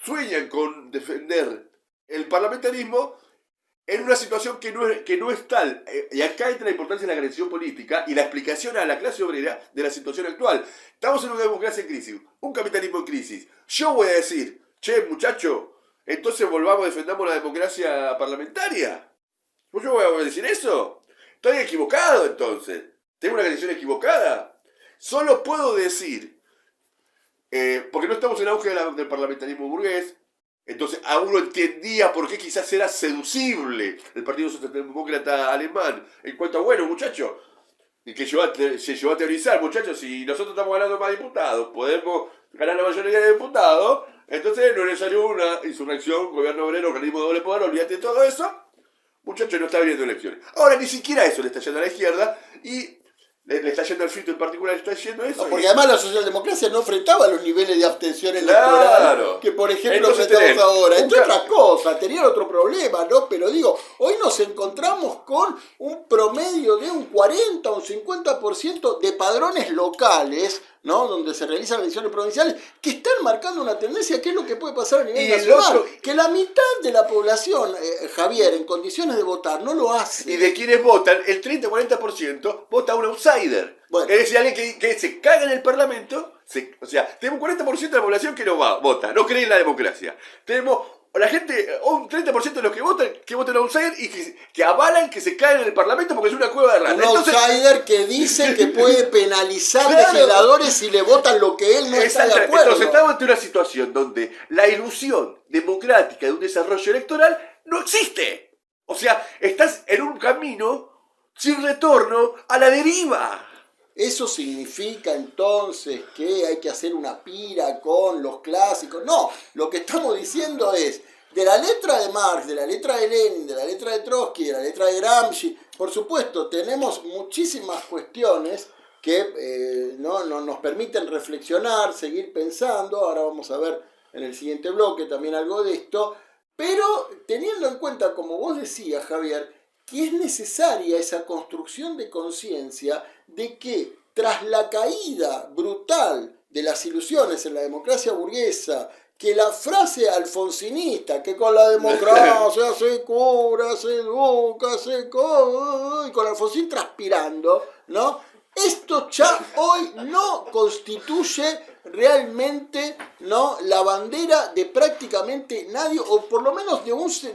sueñan con defender el parlamentarismo en una situación que no es tal. Y acá entra la importancia de la agresión política y la explicación a la clase obrera de la situación actual. Estamos en una democracia en crisis, un capitalismo en crisis. Yo voy a decir, che, muchacho, entonces defendamos la democracia parlamentaria. ¿Yo voy a decir eso? Estoy equivocado entonces. ¿Tengo una agresión equivocada? Solo puedo decir, porque no estamos en auge del parlamentarismo burgués, entonces aún no entendía por qué quizás era seducible el Partido Socialdemócrata Alemán en cuanto a, bueno, muchachos, y que se llevó a teorizar, muchachos, si nosotros estamos ganando más diputados, podemos ganar la mayoría de diputados, entonces no es necesario una insurrección, gobierno obrero, organismo de doble poder, olvídate de todo eso, muchachos, no está habiendo elecciones. Ahora ni siquiera eso le está yendo a la izquierda y le está yendo al frito en particular, le está yendo eso. No, porque además la socialdemocracia no enfrentaba los niveles de abstención electoral que, por ejemplo, enfrentamos ahora. Entre otras cosas, tenían otro problema, ¿no? Pero digo, hoy nos encontramos con un promedio de un 40 o un 50% de padrones locales, ¿no? Donde se realizan elecciones provinciales, que están marcando una tendencia. ¿Qué es lo que puede pasar a nivel nacional? Que la mitad de la población, Javier, en condiciones de votar, no lo hace. Y de quienes votan, el 30-40% vota un outsider. Bueno. Es decir, alguien que se caga en el Parlamento. O sea, tenemos un 40% de la población que no vota, no cree en la democracia. Tenemos la gente, un 30% de los que votan a un outsider y que avalan que se caen en el Parlamento porque es una cueva de rata. Un outsider que dice que puede penalizar legisladores si le votan lo que él no está de acuerdo. Entonces estamos ante una situación donde la ilusión democrática de un desarrollo electoral no existe. O sea, estás en un camino sin retorno a la deriva. ¿Eso significa entonces que hay que hacer una pira con los clásicos? No, lo que estamos diciendo es, de la letra de Marx, de la letra de Lenin, de la letra de Trotsky, de la letra de Gramsci, por supuesto, tenemos muchísimas cuestiones que no nos permiten reflexionar, seguir pensando. Ahora vamos a ver en el siguiente bloque también algo de esto, pero teniendo en cuenta, como vos decías, Javier, que es necesaria esa construcción de conciencia de que tras la caída brutal de las ilusiones en la democracia burguesa, que la frase alfonsinista, que con la democracia se cura, se educa, se come, y con Alfonsín transpirando, ¿no? Esto ya hoy no constituye realmente, ¿no?, la bandera de prácticamente nadie, o por lo menos de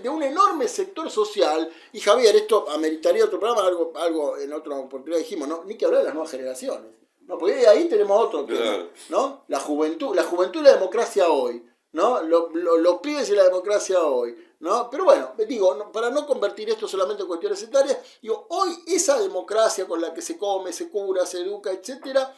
un enorme sector social. Y Javier, esto ameritaría otro programa, algo en otra oportunidad dijimos, ¿no? Ni que hablar de las nuevas generaciones, ¿no? Porque ahí tenemos otro tema, ¿no? La juventud y la democracia hoy, ¿no? Los pibes y la democracia hoy, ¿no? Pero bueno, digo, para no convertir esto solamente en cuestiones etarias, digo, hoy esa democracia con la que se come, se cura, se educa, etcétera,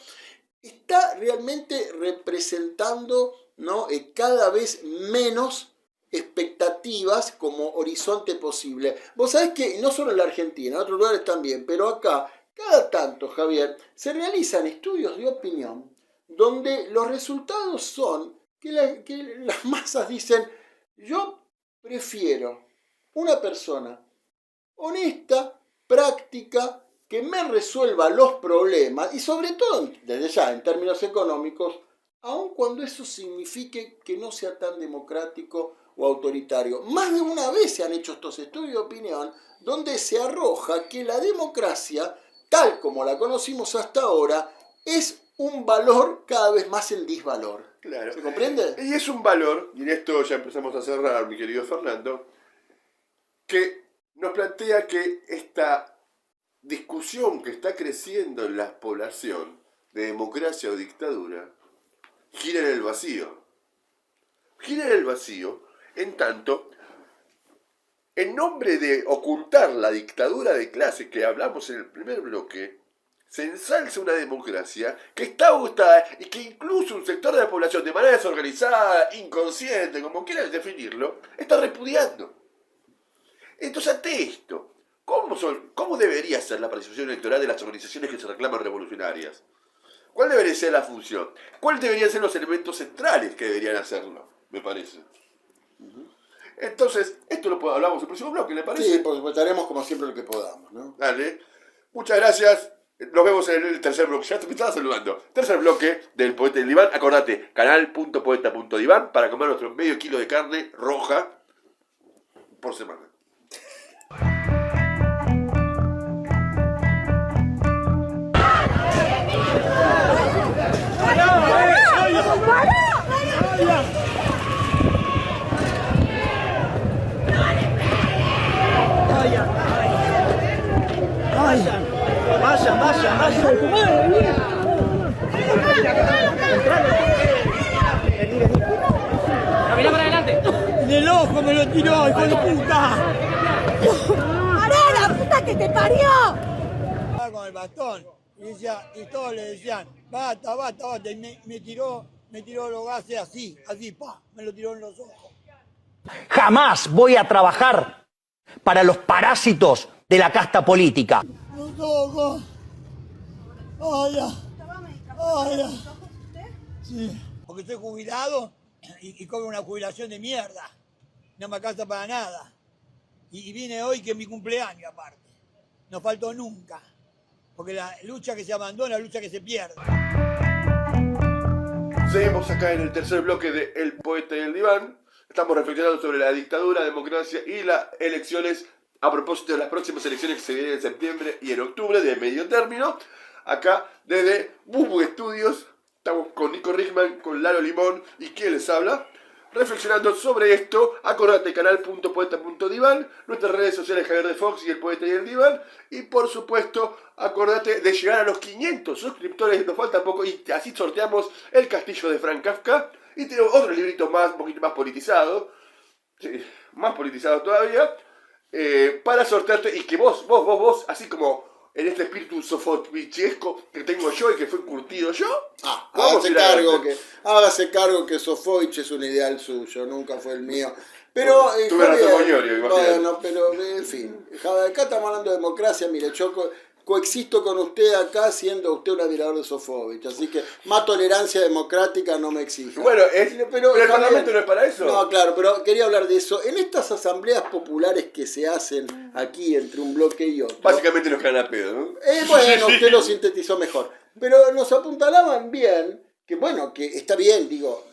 está realmente representando, ¿no?, cada vez menos expectativas como horizonte posible. Vos sabés que no solo en la Argentina, en otros lugares también, pero acá, cada tanto, Javier, se realizan estudios de opinión donde los resultados son que las masas dicen: yo prefiero una persona honesta, práctica, que me resuelva los problemas, y sobre todo, desde ya, en términos económicos, aun cuando eso signifique que no sea tan democrático o autoritario. Más de una vez se han hecho estos estudios de opinión donde se arroja que la democracia, tal como la conocimos hasta ahora, es un valor cada vez más en disvalor. Claro. ¿Se comprende? Y es un valor, y en esto ya empezamos a cerrar, mi querido Fernando, que nos plantea que esta discusión que está creciendo en la población de democracia o dictadura gira en el vacío. Gira en el vacío, en tanto, en nombre de ocultar la dictadura de clases que hablamos en el primer bloque, se ensalza una democracia que está gustada y que incluso un sector de la población, de manera desorganizada, inconsciente, como quieras definirlo, está repudiando. Entonces, ante esto, ¿cómo debería ser la participación electoral de las organizaciones que se reclaman revolucionarias? ¿Cuál debería ser la función? ¿Cuáles deberían ser los elementos centrales que deberían hacerlo? Me parece. Entonces, esto lo hablamos en el próximo bloque, ¿le parece? Sí, por supuesto, haremos como siempre lo que podamos, ¿no? Dale. Muchas gracias. Nos vemos en el tercer bloque. Ya me estaba saludando. Tercer bloque del Poeta y el Diván. Acordate, canal.poeta.diván para comer nuestro medio kilo de carne roja por semana. Camina para adelante. En el ojo me lo tiró, hijo de puta. ¡Pará, la puta que te parió! Estaba con el bastón y todos le decían, basta, y me tiró los gases así, pa, me lo tiró en los ojos. Jamás voy a trabajar para los parásitos de la casta política. Los ojos. Sí, porque estoy jubilado y cobro una jubilación de mierda. No me alcanza para nada. Y vine hoy que es mi cumpleaños aparte. No faltó nunca. Porque la lucha que se abandona, la lucha que se pierde. Seguimos acá en el tercer bloque de El Poeta y el Diván. Estamos reflexionando sobre la dictadura, democracia y las elecciones a propósito de las próximas elecciones que se vienen en septiembre y en octubre de medio término. Acá desde Bubu Studios estamos con Nico Rickman, con Lalo Limón y quien les habla. Reflexionando sobre esto, acordate canal.poeta.diván, nuestras redes sociales Javier de Fox y El Poeta y el Diván, y por supuesto, acordate de llegar a los 500 suscriptores, nos falta poco, y así sorteamos El Castillo de Franz Kafka, y tenemos otro librito más, un poquito más politizado, sí, más politizado todavía, para sortearte, y que vos, así como en este espíritu sofovichesco que tengo yo y que fue curtido yo, hágase cargo que Sofovich es un ideal suyo, nunca fue el mío. Pero, tuve razón, Moñorio, imagínate. bueno, pero en fin, acá estamos hablando de democracia, mire, yo coexisto con usted acá siendo usted un admirador de Sofovich, así que más tolerancia democrática no me exige. Bueno, pero el Parlamento no es para eso. No, claro, pero quería hablar de eso. En estas asambleas populares que se hacen aquí entre un bloque y otro. Básicamente nos caen a pedo, ¿no? Bueno, usted lo sintetizó mejor. Pero nos apuntalaban bien, que bueno, que está bien, digo,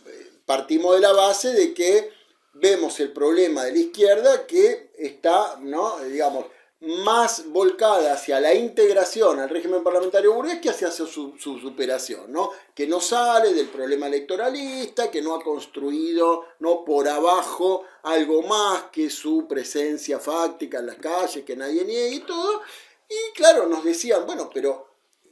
partimos de la base de que vemos el problema de la izquierda que está, ¿no? Digamos, más volcada hacia la integración al régimen parlamentario burgués que hacia su superación, ¿no? Que no sale del problema electoralista, que no ha construido, ¿no?, por abajo algo más que su presencia fáctica en las calles, que nadie niegue y todo. Y claro, nos decían, bueno, pero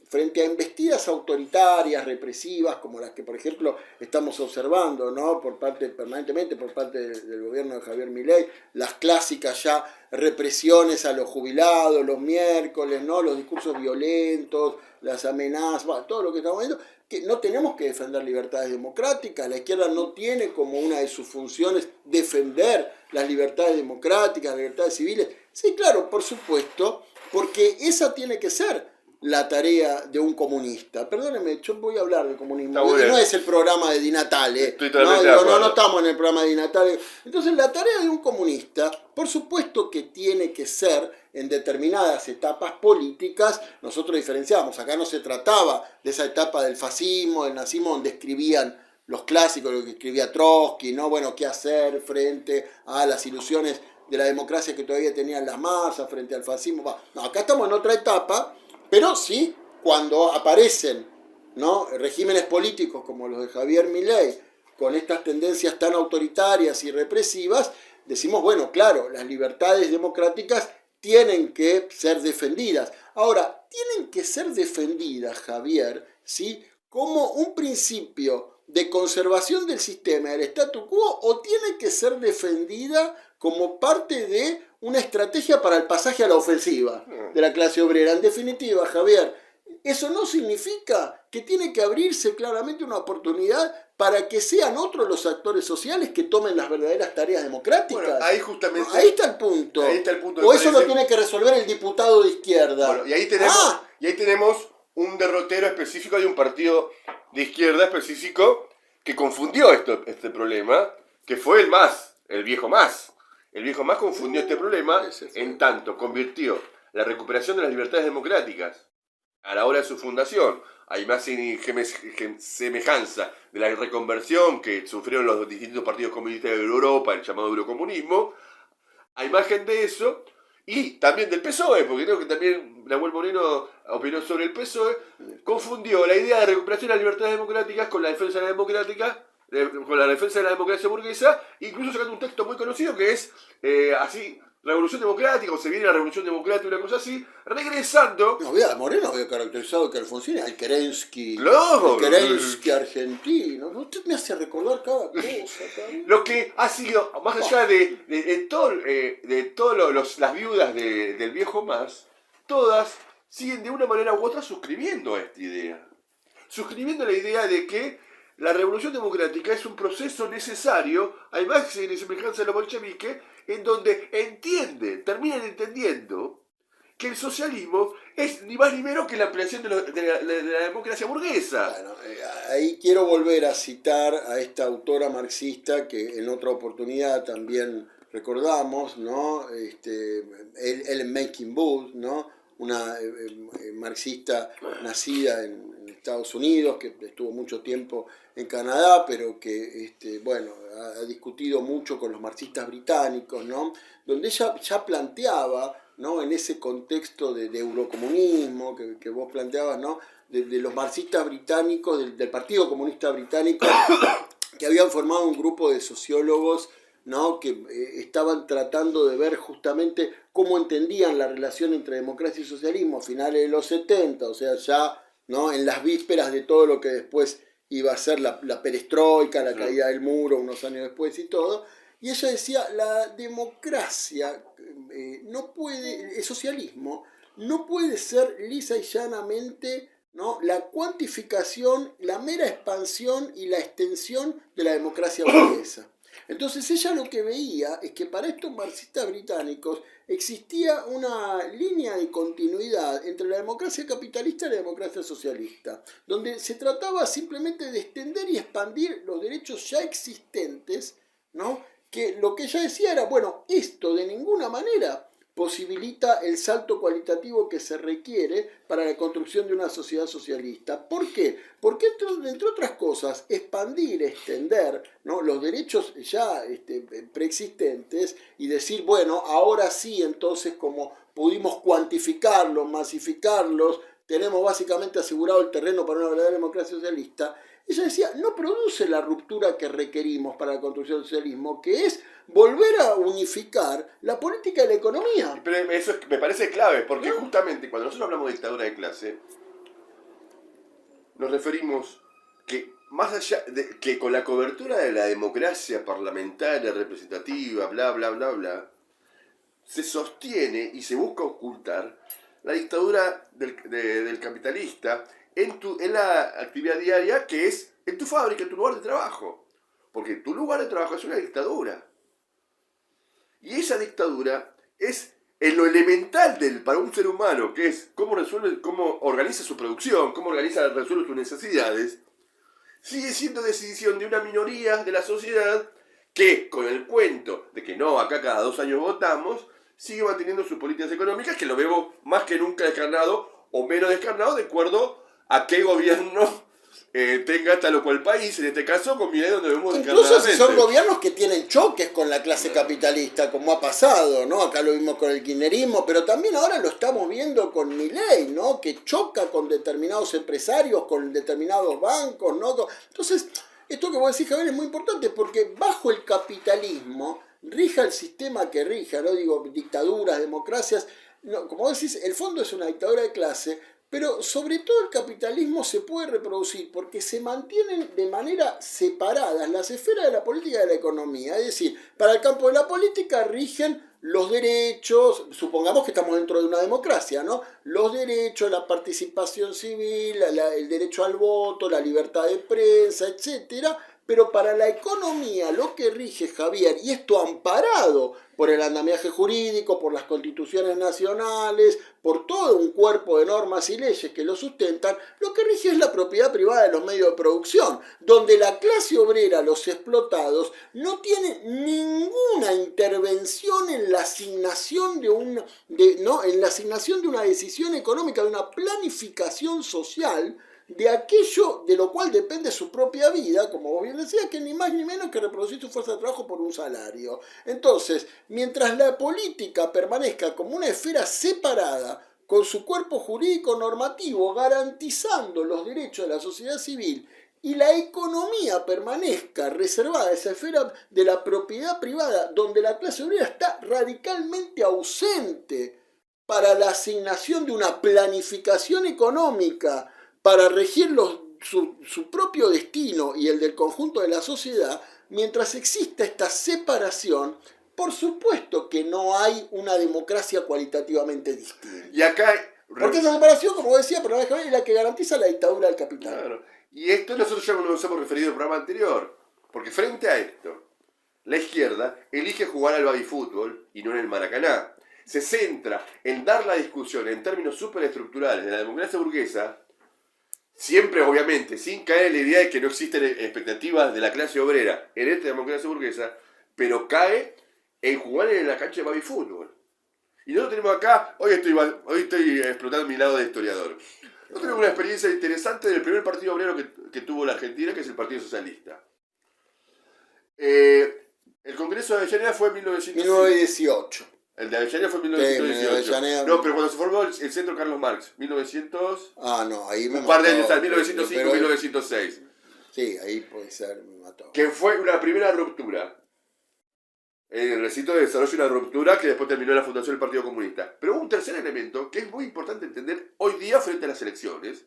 frente a embestidas autoritarias, represivas, como las que, por ejemplo, estamos observando, ¿no?, permanentemente por parte del gobierno de Javier Milei, las clásicas ya represiones a los jubilados, los miércoles, ¿no?, los discursos violentos, las amenazas, todo lo que estamos viendo, que no tenemos que defender libertades democráticas. La izquierda no tiene como una de sus funciones defender las libertades democráticas, las libertades civiles. Sí, claro, por supuesto, porque esa tiene que ser la tarea de un comunista. Perdóneme, yo voy a hablar de comunismo. No es el programa de Di Natale. No estamos en el programa de Di Natale. Entonces, la tarea de un comunista, por supuesto que tiene que ser en determinadas etapas políticas. Nosotros diferenciamos. Acá no se trataba de esa etapa del fascismo, del nazismo, donde escribían los clásicos, lo que escribía Trotsky, ¿no? Bueno, qué hacer frente a las ilusiones de la democracia que todavía tenían las masas, frente al fascismo. No, acá estamos en otra etapa. Pero sí, cuando aparecen, ¿no?, regímenes políticos como los de Javier Milei, con estas tendencias tan autoritarias y represivas, decimos, bueno, claro, las libertades democráticas tienen que ser defendidas. Ahora, tienen que ser defendidas, Javier, ¿sí?, como un principio de conservación del sistema, del statu quo, o tiene que ser defendida como parte de una estrategia para el pasaje a la ofensiva de la clase obrera. En definitiva, Javier, eso no significa que tiene que abrirse claramente una oportunidad para que sean otros los actores sociales que tomen las verdaderas tareas democráticas. Bueno, ahí justamente... Ahí está el punto. Ahí está el punto. O eso lo tiene que resolver el diputado de izquierda. Bueno, y ahí tenemos un derrotero específico de un partido de izquierda específico que confundió este problema, que fue el viejo MAS. El viejo más confundió este problema en tanto convirtió la recuperación de las libertades democráticas a la hora de su fundación. Hay más semejanza de la reconversión que sufrieron los distintos partidos comunistas de Europa, el llamado eurocomunismo. A imagen de eso, y también del PSOE, porque creo que también Nahuel Moreno opinó sobre el PSOE, confundió la idea de recuperación de las libertades democráticas con la defensa de la democrática, con la defensa de la democracia burguesa, incluso sacando un texto muy conocido que es así, Revolución Democrática, o se viene la Revolución Democrática, una cosa así, regresando... No, Moreno había caracterizado que Alfonsín era el Kerensky, argentino. Usted me hace recordar cada cosa. Lo que ha sido, más allá de todas las viudas del viejo más, todas siguen de una manera u otra suscribiendo a esta idea. Suscribiendo la idea de que la revolución democrática es un proceso necesario, además de semejanza de los bolcheviques, en donde terminan entendiendo que el socialismo es ni más ni menos que la ampliación de la democracia burguesa. Bueno, ahí quiero volver a citar a esta autora marxista que en otra oportunidad también recordamos, ¿no? Ellen Making Booth, ¿no? Una marxista nacida en Estados Unidos, que estuvo mucho tiempo en Canadá, pero que ha discutido mucho con los marxistas británicos, ¿no? Donde ella ya planteaba, ¿no? En ese contexto de eurocomunismo que vos planteabas, ¿no? De los marxistas británicos, del Partido Comunista Británico, que habían formado un grupo de sociólogos, ¿no? Que estaban tratando de ver justamente cómo entendían la relación entre democracia y socialismo a finales de los 70, o sea, ya, ¿no? En las vísperas de todo lo que después iba a ser la perestroika, la caída del muro unos años después y todo. Y ella decía, la democracia el socialismo no puede ser lisa y llanamente, ¿no? La cuantificación, la mera expansión y la extensión de la democracia burguesa. Entonces ella lo que veía es que para estos marxistas británicos existía una línea de continuidad entre la democracia capitalista y la democracia socialista, donde se trataba simplemente de extender y expandir los derechos ya existentes, ¿no? Que lo que ella decía era, bueno, esto de ninguna manera posibilita el salto cualitativo que se requiere para la construcción de una sociedad socialista. ¿Por qué? Porque, entre otras cosas, expandir, extender, ¿no? Los derechos ya preexistentes y decir, bueno, ahora sí, entonces, como pudimos cuantificarlos, masificarlos, tenemos básicamente asegurado el terreno para una verdadera democracia socialista. Ella decía, no produce la ruptura que requerimos para la construcción del socialismo, que es volver a unificar la política y la economía. Pero eso me parece clave, porque justamente cuando nosotros hablamos de dictadura de clase, nos referimos que más allá de que con la cobertura de la democracia parlamentaria, representativa, bla, bla, bla, bla, se sostiene y se busca ocultar la dictadura del capitalista en la actividad diaria, que es en tu fábrica, en tu lugar de trabajo. Porque tu lugar de trabajo es una dictadura. Y esa dictadura es en lo elemental para un ser humano, que es cómo organiza su producción, cómo resuelve sus necesidades, sigue siendo decisión de una minoría de la sociedad que, con el cuento de que no, acá cada 2 años votamos, sigue manteniendo sus políticas económicas, que lo vemos más que nunca descarnado o menos descarnado de acuerdo a qué gobierno tenga tal o cual país, en este caso con Milei donde vemos incluso si son gobiernos que tienen choques con la clase capitalista, como ha pasado, ¿no? Acá lo vimos con el kirchnerismo, pero también ahora lo estamos viendo con Milei, ¿no? Que choca con determinados empresarios, con determinados bancos, ¿no? Entonces, esto que vos decís, Javier, es muy importante porque bajo el capitalismo, rija el sistema que rija, no digo dictaduras, democracias, no, como vos decís, el fondo es una dictadura de clase, pero sobre todo el capitalismo se puede reproducir porque se mantienen de manera separada las esferas de la política y de la economía. Es decir, para el campo de la política rigen los derechos, supongamos que estamos dentro de una democracia, ¿no? Los derechos, la participación civil, el derecho al voto, la libertad de prensa, etcétera. Pero para la economía lo que rige, Javier, y esto amparado por el andamiaje jurídico, por las constituciones nacionales, por todo un cuerpo de normas y leyes que lo sustentan, lo que rige es la propiedad privada de los medios de producción, donde la clase obrera, los explotados, no tienen ninguna intervención en la asignación de una decisión económica, de una planificación social, de aquello de lo cual depende su propia vida, como vos bien decías, que ni más ni menos que reproducir su fuerza de trabajo por un salario. Entonces, mientras la política permanezca como una esfera separada, con su cuerpo jurídico normativo, garantizando los derechos de la sociedad civil, y la economía permanezca reservada a esa esfera de la propiedad privada, donde la clase obrera está radicalmente ausente para la asignación de una planificación económica, para regir su propio destino y el del conjunto de la sociedad, mientras exista esta separación, por supuesto que no hay una democracia cualitativamente distinta. Y acá... Porque esa separación, como decía, es la que garantiza la dictadura del capital. Claro. Y esto nosotros ya nos hemos referido en el programa anterior, porque frente a esto, la izquierda elige jugar al babyfútbol y no en el Maracaná. Se centra en dar la discusión en términos superestructurales de la democracia burguesa, siempre, obviamente, sin caer en la idea de que no existen expectativas de la clase obrera en esta democracia burguesa, pero cae en jugar en la cancha de babyfútbol. Y nosotros tenemos acá, hoy estoy explotando mi lado de historiador. Nosotros tenemos una experiencia interesante del primer partido obrero que tuvo la Argentina, que es el Partido Socialista. El Congreso de Avellaneda fue en 1918. El de Avellaneda fue en 1918. No, pero cuando se formó el Centro Carlos Marx, 1900... Ah, no, ahí me mató. Un par de años, 1905, 1906. Sí, ahí puede ser, me mató. Que fue una primera ruptura. El recinto de desarrollo de una ruptura que después terminó en la fundación del Partido Comunista. Pero hubo un tercer elemento que es muy importante entender hoy día frente a las elecciones,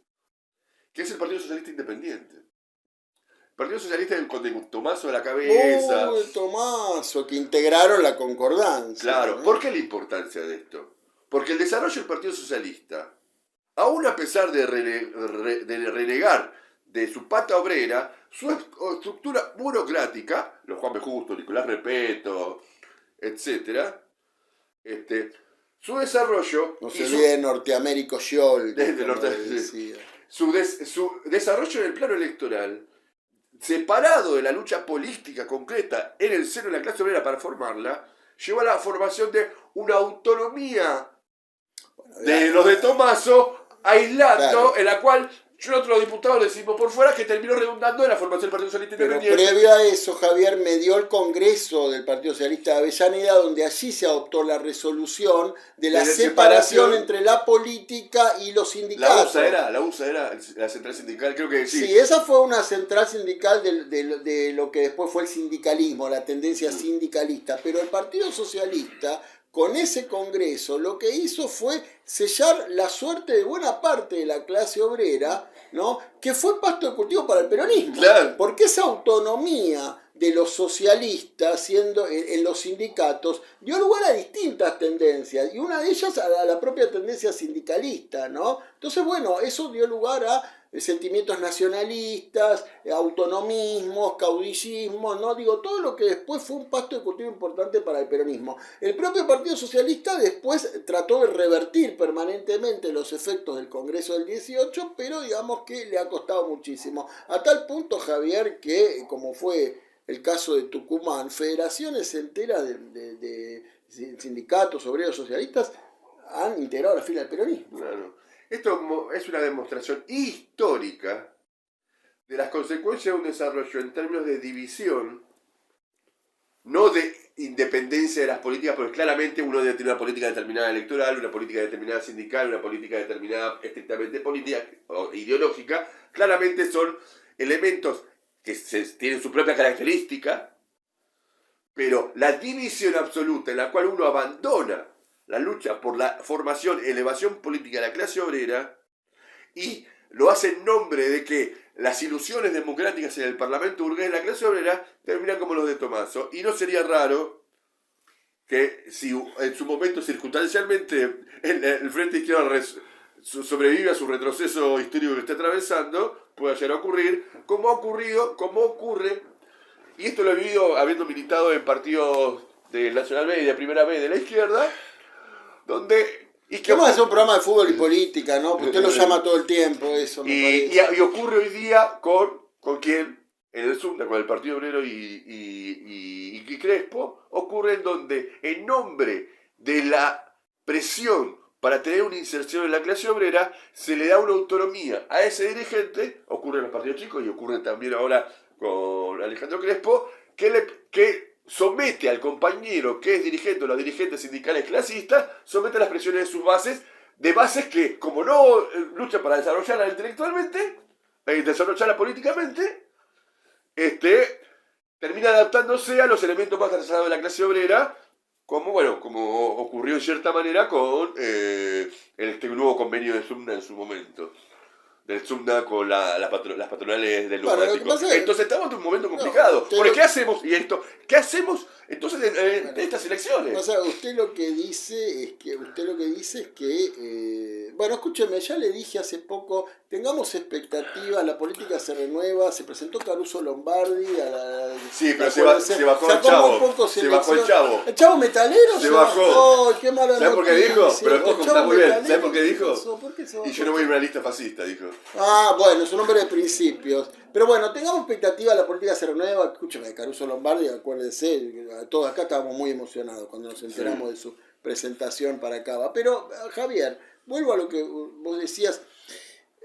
que es el Partido Socialista Independiente. El Partido Socialista con Tomaso a la cabeza. Tomaso, que integraron la concordancia. Claro, ¿no? ¿Por qué la importancia de esto? Porque el desarrollo del Partido Socialista, aún a pesar de renegar de su pata obrera, su estructura burocrática, los Juan B. Justo, Nicolás Repeto, etc., su desarrollo... No se olvide de Norteamérico Scholl. Su desarrollo en el plano electoral, separado de la lucha política concreta en el seno de la clase obrera para formarla, llevó a la formación de una autonomía de los de Tomaso, aislando, en la cual nosotros los diputados decimos por fuera que terminó redundando en la formación del Partido Socialista Independiente. Pero previo a eso, Javier, me dio el Congreso del Partido Socialista de Avellaneda, donde allí se adoptó la resolución de la separación entre la política y los sindicatos. La USA era la central sindical, creo que sí. Sí, esa fue una central sindical de lo que después fue el sindicalismo, la tendencia sindicalista. Pero el Partido Socialista, con ese Congreso, lo que hizo fue sellar la suerte de buena parte de la clase obrera, ¿no? Que fue pasto de cultivo para el peronismo. Claro. Porque esa autonomía de los socialistas siendo en los sindicatos dio lugar a distintas tendencias, y una de ellas a la propia tendencia sindicalista, ¿no? Entonces, bueno, eso dio lugar a sentimientos nacionalistas, autonomismos, caudillismos, ¿no? Digo, todo lo que después fue un pasto de cultivo importante para el peronismo. El propio Partido Socialista después trató de revertir permanentemente los efectos del Congreso del 18, pero digamos que le ha costado muchísimo. A tal punto, Javier, que como fue el caso de Tucumán, federaciones enteras de sindicatos, obreros, socialistas han integrado la fila del peronismo. Claro. Esto es una demostración histórica de las consecuencias de un desarrollo en términos de división, no de independencia de las políticas, porque claramente uno debe tener una política determinada electoral, una política determinada sindical, una política determinada estrictamente política o ideológica. Claramente son elementos que tienen su propia característica, pero la división absoluta en la cual uno abandona la lucha por la formación, elevación política de la clase obrera, y lo hace en nombre de que las ilusiones democráticas en el Parlamento burgués de la clase obrera terminan como los de Tomaso. Y no sería raro que si en su momento circunstancialmente el Frente Izquierdo sobrevive a su retroceso histórico que está atravesando, pueda llegar a ocurrir, como ocurre y esto lo he vivido habiendo militado en partidos del Nacional B y de Primera B de la izquierda, donde... Vamos a hacer un programa de fútbol y política, ¿no? Porque usted lo llama todo el tiempo, eso me parece. Y ocurre hoy día ¿con quién? En el Sunda, con el Partido Obrero y Crespo, ocurre en donde, en nombre de la presión para tener una inserción en la clase obrera, se le da una autonomía a ese dirigente, ocurre en los partidos chicos y ocurre también ahora con Alejandro Crespo, que somete al compañero que es dirigente o los dirigentes sindicales clasistas, somete a las presiones de sus bases, de bases que, como no luchan para desarrollarla intelectualmente, desarrollarla políticamente, termina adaptándose a los elementos más atrasados de la clase obrera, como ocurrió en cierta manera con este nuevo convenio de Sumna en su momento. Del Sumna con las patronales del neumático. Entonces estamos en un momento complicado. Porque ¿qué hacemos? ¿Qué hacemos entonces en estas elecciones? O sea, usted lo que dice es que, bueno, escúcheme, ya le dije hace poco, tengamos expectativas, la política se renueva, se presentó Caruso Lombardi sí, pero se bajó el Chavo. Se bajó el Chavo. ¿El Chavo metalero? Se bajó. Oh, qué mala ¿Sabes por qué dijo? Pero esto está muy bien. ¿Sabes por qué dijo? ¿Por qué y yo no voy a ir a una lista fascista, dijo. Ah, bueno, es un hombre de principios. Pero bueno, tengamos expectativa, la política se renueva. Escúchame, Caruso Lombardi, acuérdese, todos acá estábamos muy emocionados cuando nos enteramos de su presentación para acá. Pero, Javier, vuelvo a lo que vos decías.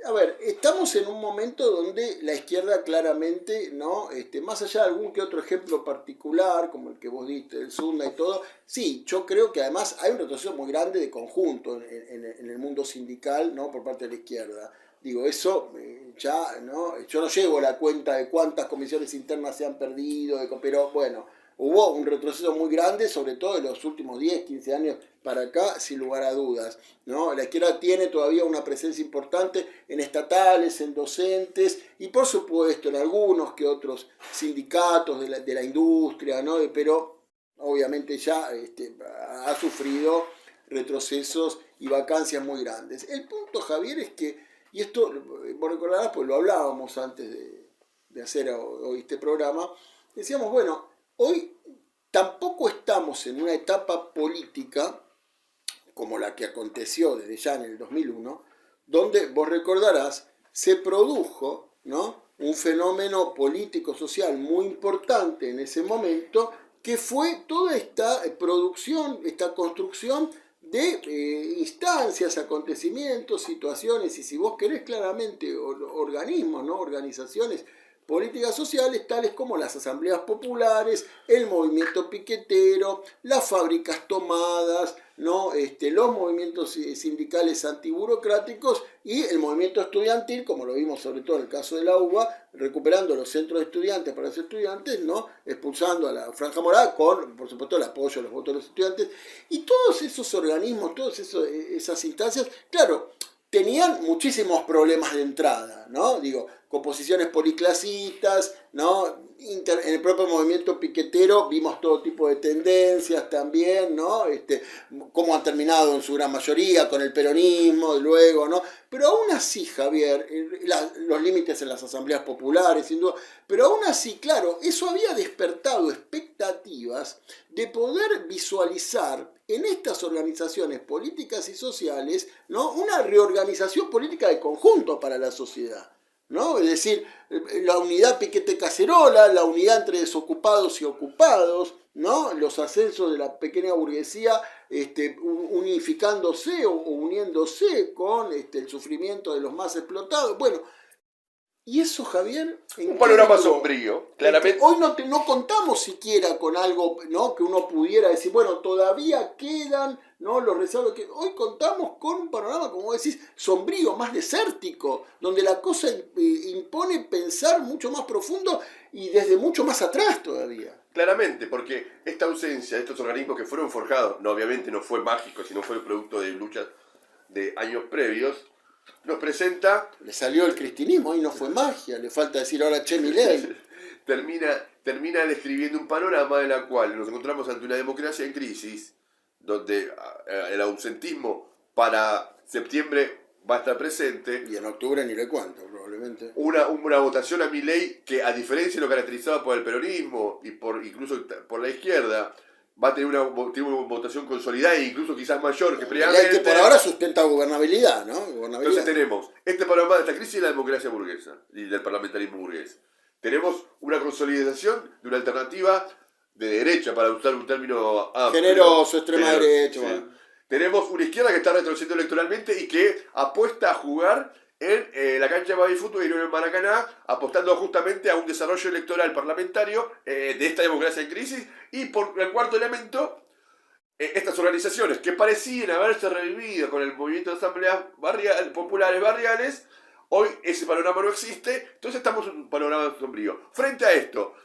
A ver, estamos en un momento donde la izquierda claramente, ¿no? Más allá de algún que otro ejemplo particular, como el que vos diste, el Sunda y todo, sí, yo creo que además hay un retroceso muy grande de conjunto en el mundo sindical, ¿no? Por parte de la izquierda. Digo, eso ya, ¿no? Yo no llevo la cuenta de cuántas comisiones internas se han perdido, pero bueno, hubo un retroceso muy grande, sobre todo en los últimos 10, 15 años para acá, sin lugar a dudas, ¿no? La izquierda tiene todavía una presencia importante en estatales, en docentes y por supuesto en algunos que otros sindicatos de la industria, ¿no? Pero obviamente ya ha sufrido retrocesos y vacancias muy grandes. El punto, Javier, es que, y esto vos recordarás, pues lo hablábamos antes de hacer hoy este programa, decíamos, bueno, hoy tampoco estamos en una etapa política como la que aconteció desde ya en el 2001, donde vos recordarás, se produjo, ¿no?, un fenómeno político-social muy importante en ese momento, que fue toda esta producción, esta construcción de instancias, acontecimientos, situaciones, y si vos querés claramente organismos, ¿no?, organizaciones políticas sociales tales como las asambleas populares, el movimiento piquetero, las fábricas tomadas, ¿no?, los movimientos sindicales antiburocráticos y el movimiento estudiantil, como lo vimos sobre todo en el caso de la UBA, recuperando los centros de estudiantes para los estudiantes, ¿no?, expulsando a la franja morada con, por supuesto, el apoyo a los votos de los estudiantes. Y todos esos organismos, todas esas instancias, claro, tenían muchísimos problemas de entrada, ¿no? Digo, composiciones policlasistas, ¿no? En el propio movimiento piquetero vimos todo tipo de tendencias también, ¿no? Cómo han terminado en su gran mayoría con el peronismo, luego, ¿no? Pero aún así, Javier, los límites en las asambleas populares, sin duda, pero aún así, claro, eso había despertado expectativas de poder visualizar en estas organizaciones políticas y sociales, ¿no?, una reorganización política de conjunto para la sociedad, ¿no? Es decir, la unidad piquete-cacerola, la unidad entre desocupados y ocupados, ¿no?, los ascensos de la pequeña burguesía unificándose o uniéndose con el sufrimiento de los más explotados. Bueno, y eso, Javier, un panorama sombrío, claramente. Hoy no contamos siquiera con algo, ¿no?, que uno pudiera decir, bueno, todavía quedan, ¿no?, los rezagos. Hoy contamos con un panorama, como decís, sombrío, más desértico, donde la cosa impone pensar mucho más profundo y desde mucho más atrás todavía. Claramente, porque esta ausencia de estos organismos que fueron forjados, no, obviamente no fue mágico, sino fue el producto de luchas de años previos, nos presenta... Le salió el cristinismo y no fue magia, le falta decir ahora Che Milei. termina describiendo un panorama en el cual nos encontramos ante una democracia en crisis, donde el ausentismo para septiembre va a estar presente. Y en octubre ni le cuento, probablemente. Evidentemente. una votación a Milei que, a diferencia de lo caracterizado por el peronismo y incluso por la izquierda, va a tener una votación consolidada e incluso quizás mayor que previamente. Que por ahora sustenta gobernabilidad, ¿no? Entonces tenemos este panorama de esta crisis de la democracia burguesa y del parlamentarismo burgués. Tenemos una consolidación de una alternativa de derecha, para usar un término amplio. Generoso, extrema derecha. Sí. Bueno. Tenemos una izquierda que está retrocediendo electoralmente y que apuesta a jugar en la cancha de baby fútbol y no en el Maracaná, apostando justamente a un desarrollo electoral parlamentario de esta democracia en crisis. Y por el cuarto elemento, estas organizaciones que parecían haberse revivido con el movimiento de asambleas populares barriales, hoy ese panorama no existe, entonces estamos en un panorama sombrío. Frente a esto,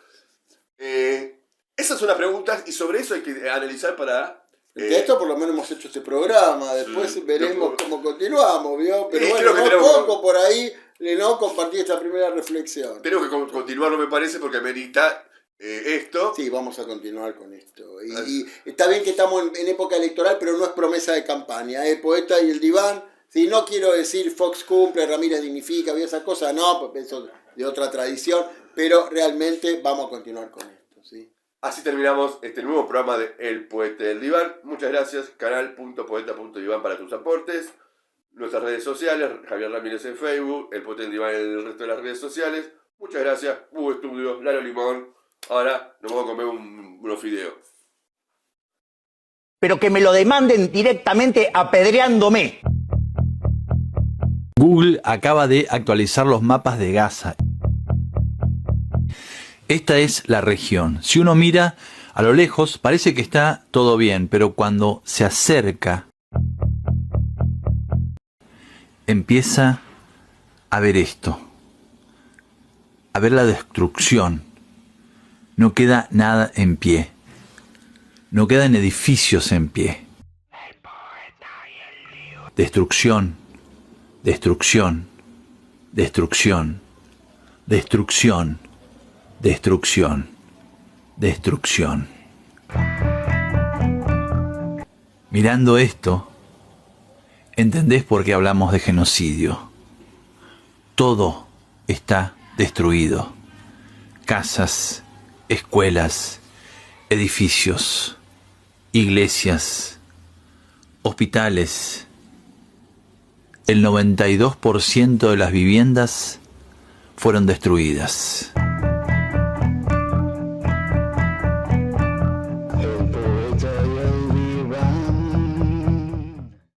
esas son las preguntas y sobre eso hay que analizar para... De esto por lo menos hemos hecho este programa, después veremos cómo continuamos, ¿vio? Pero creo bueno, que un poco por ahí, no compartí esta primera reflexión. Tenemos que continuarlo, me parece, porque amerita esto. Sí, vamos a continuar con esto. Y está bien que estamos en época electoral, pero no es promesa de campaña. El poeta y el diván, si no quiero decir Fox cumple, Ramírez dignifica, y esas cosas, no, pues eso de otra tradición, pero realmente vamos a continuar con esto, ¿sí? Así terminamos este nuevo programa de El Poeta del Diván. Muchas gracias, canal.poeta.diván para tus aportes. Nuestras redes sociales, Javier Ramírez en Facebook, El Poeta del Diván en el resto de las redes sociales. Muchas gracias, Hugo Estudio, Lalo Limón. Ahora nos vamos a comer unos fideos. Pero que me lo demanden directamente apedreándome. Google acaba de actualizar los mapas de Gaza. Esta es la región. Si uno mira a lo lejos, parece que está todo bien, pero cuando se acerca, empieza a ver esto, a ver la destrucción. No queda nada en pie, no quedan edificios en pie. Destrucción, destrucción, destrucción, destrucción. Destrucción, destrucción. Mirando esto, ¿entendés por qué hablamos de genocidio? Todo está destruido. Casas, escuelas, edificios, iglesias, hospitales. El 92% de las viviendas fueron destruidas.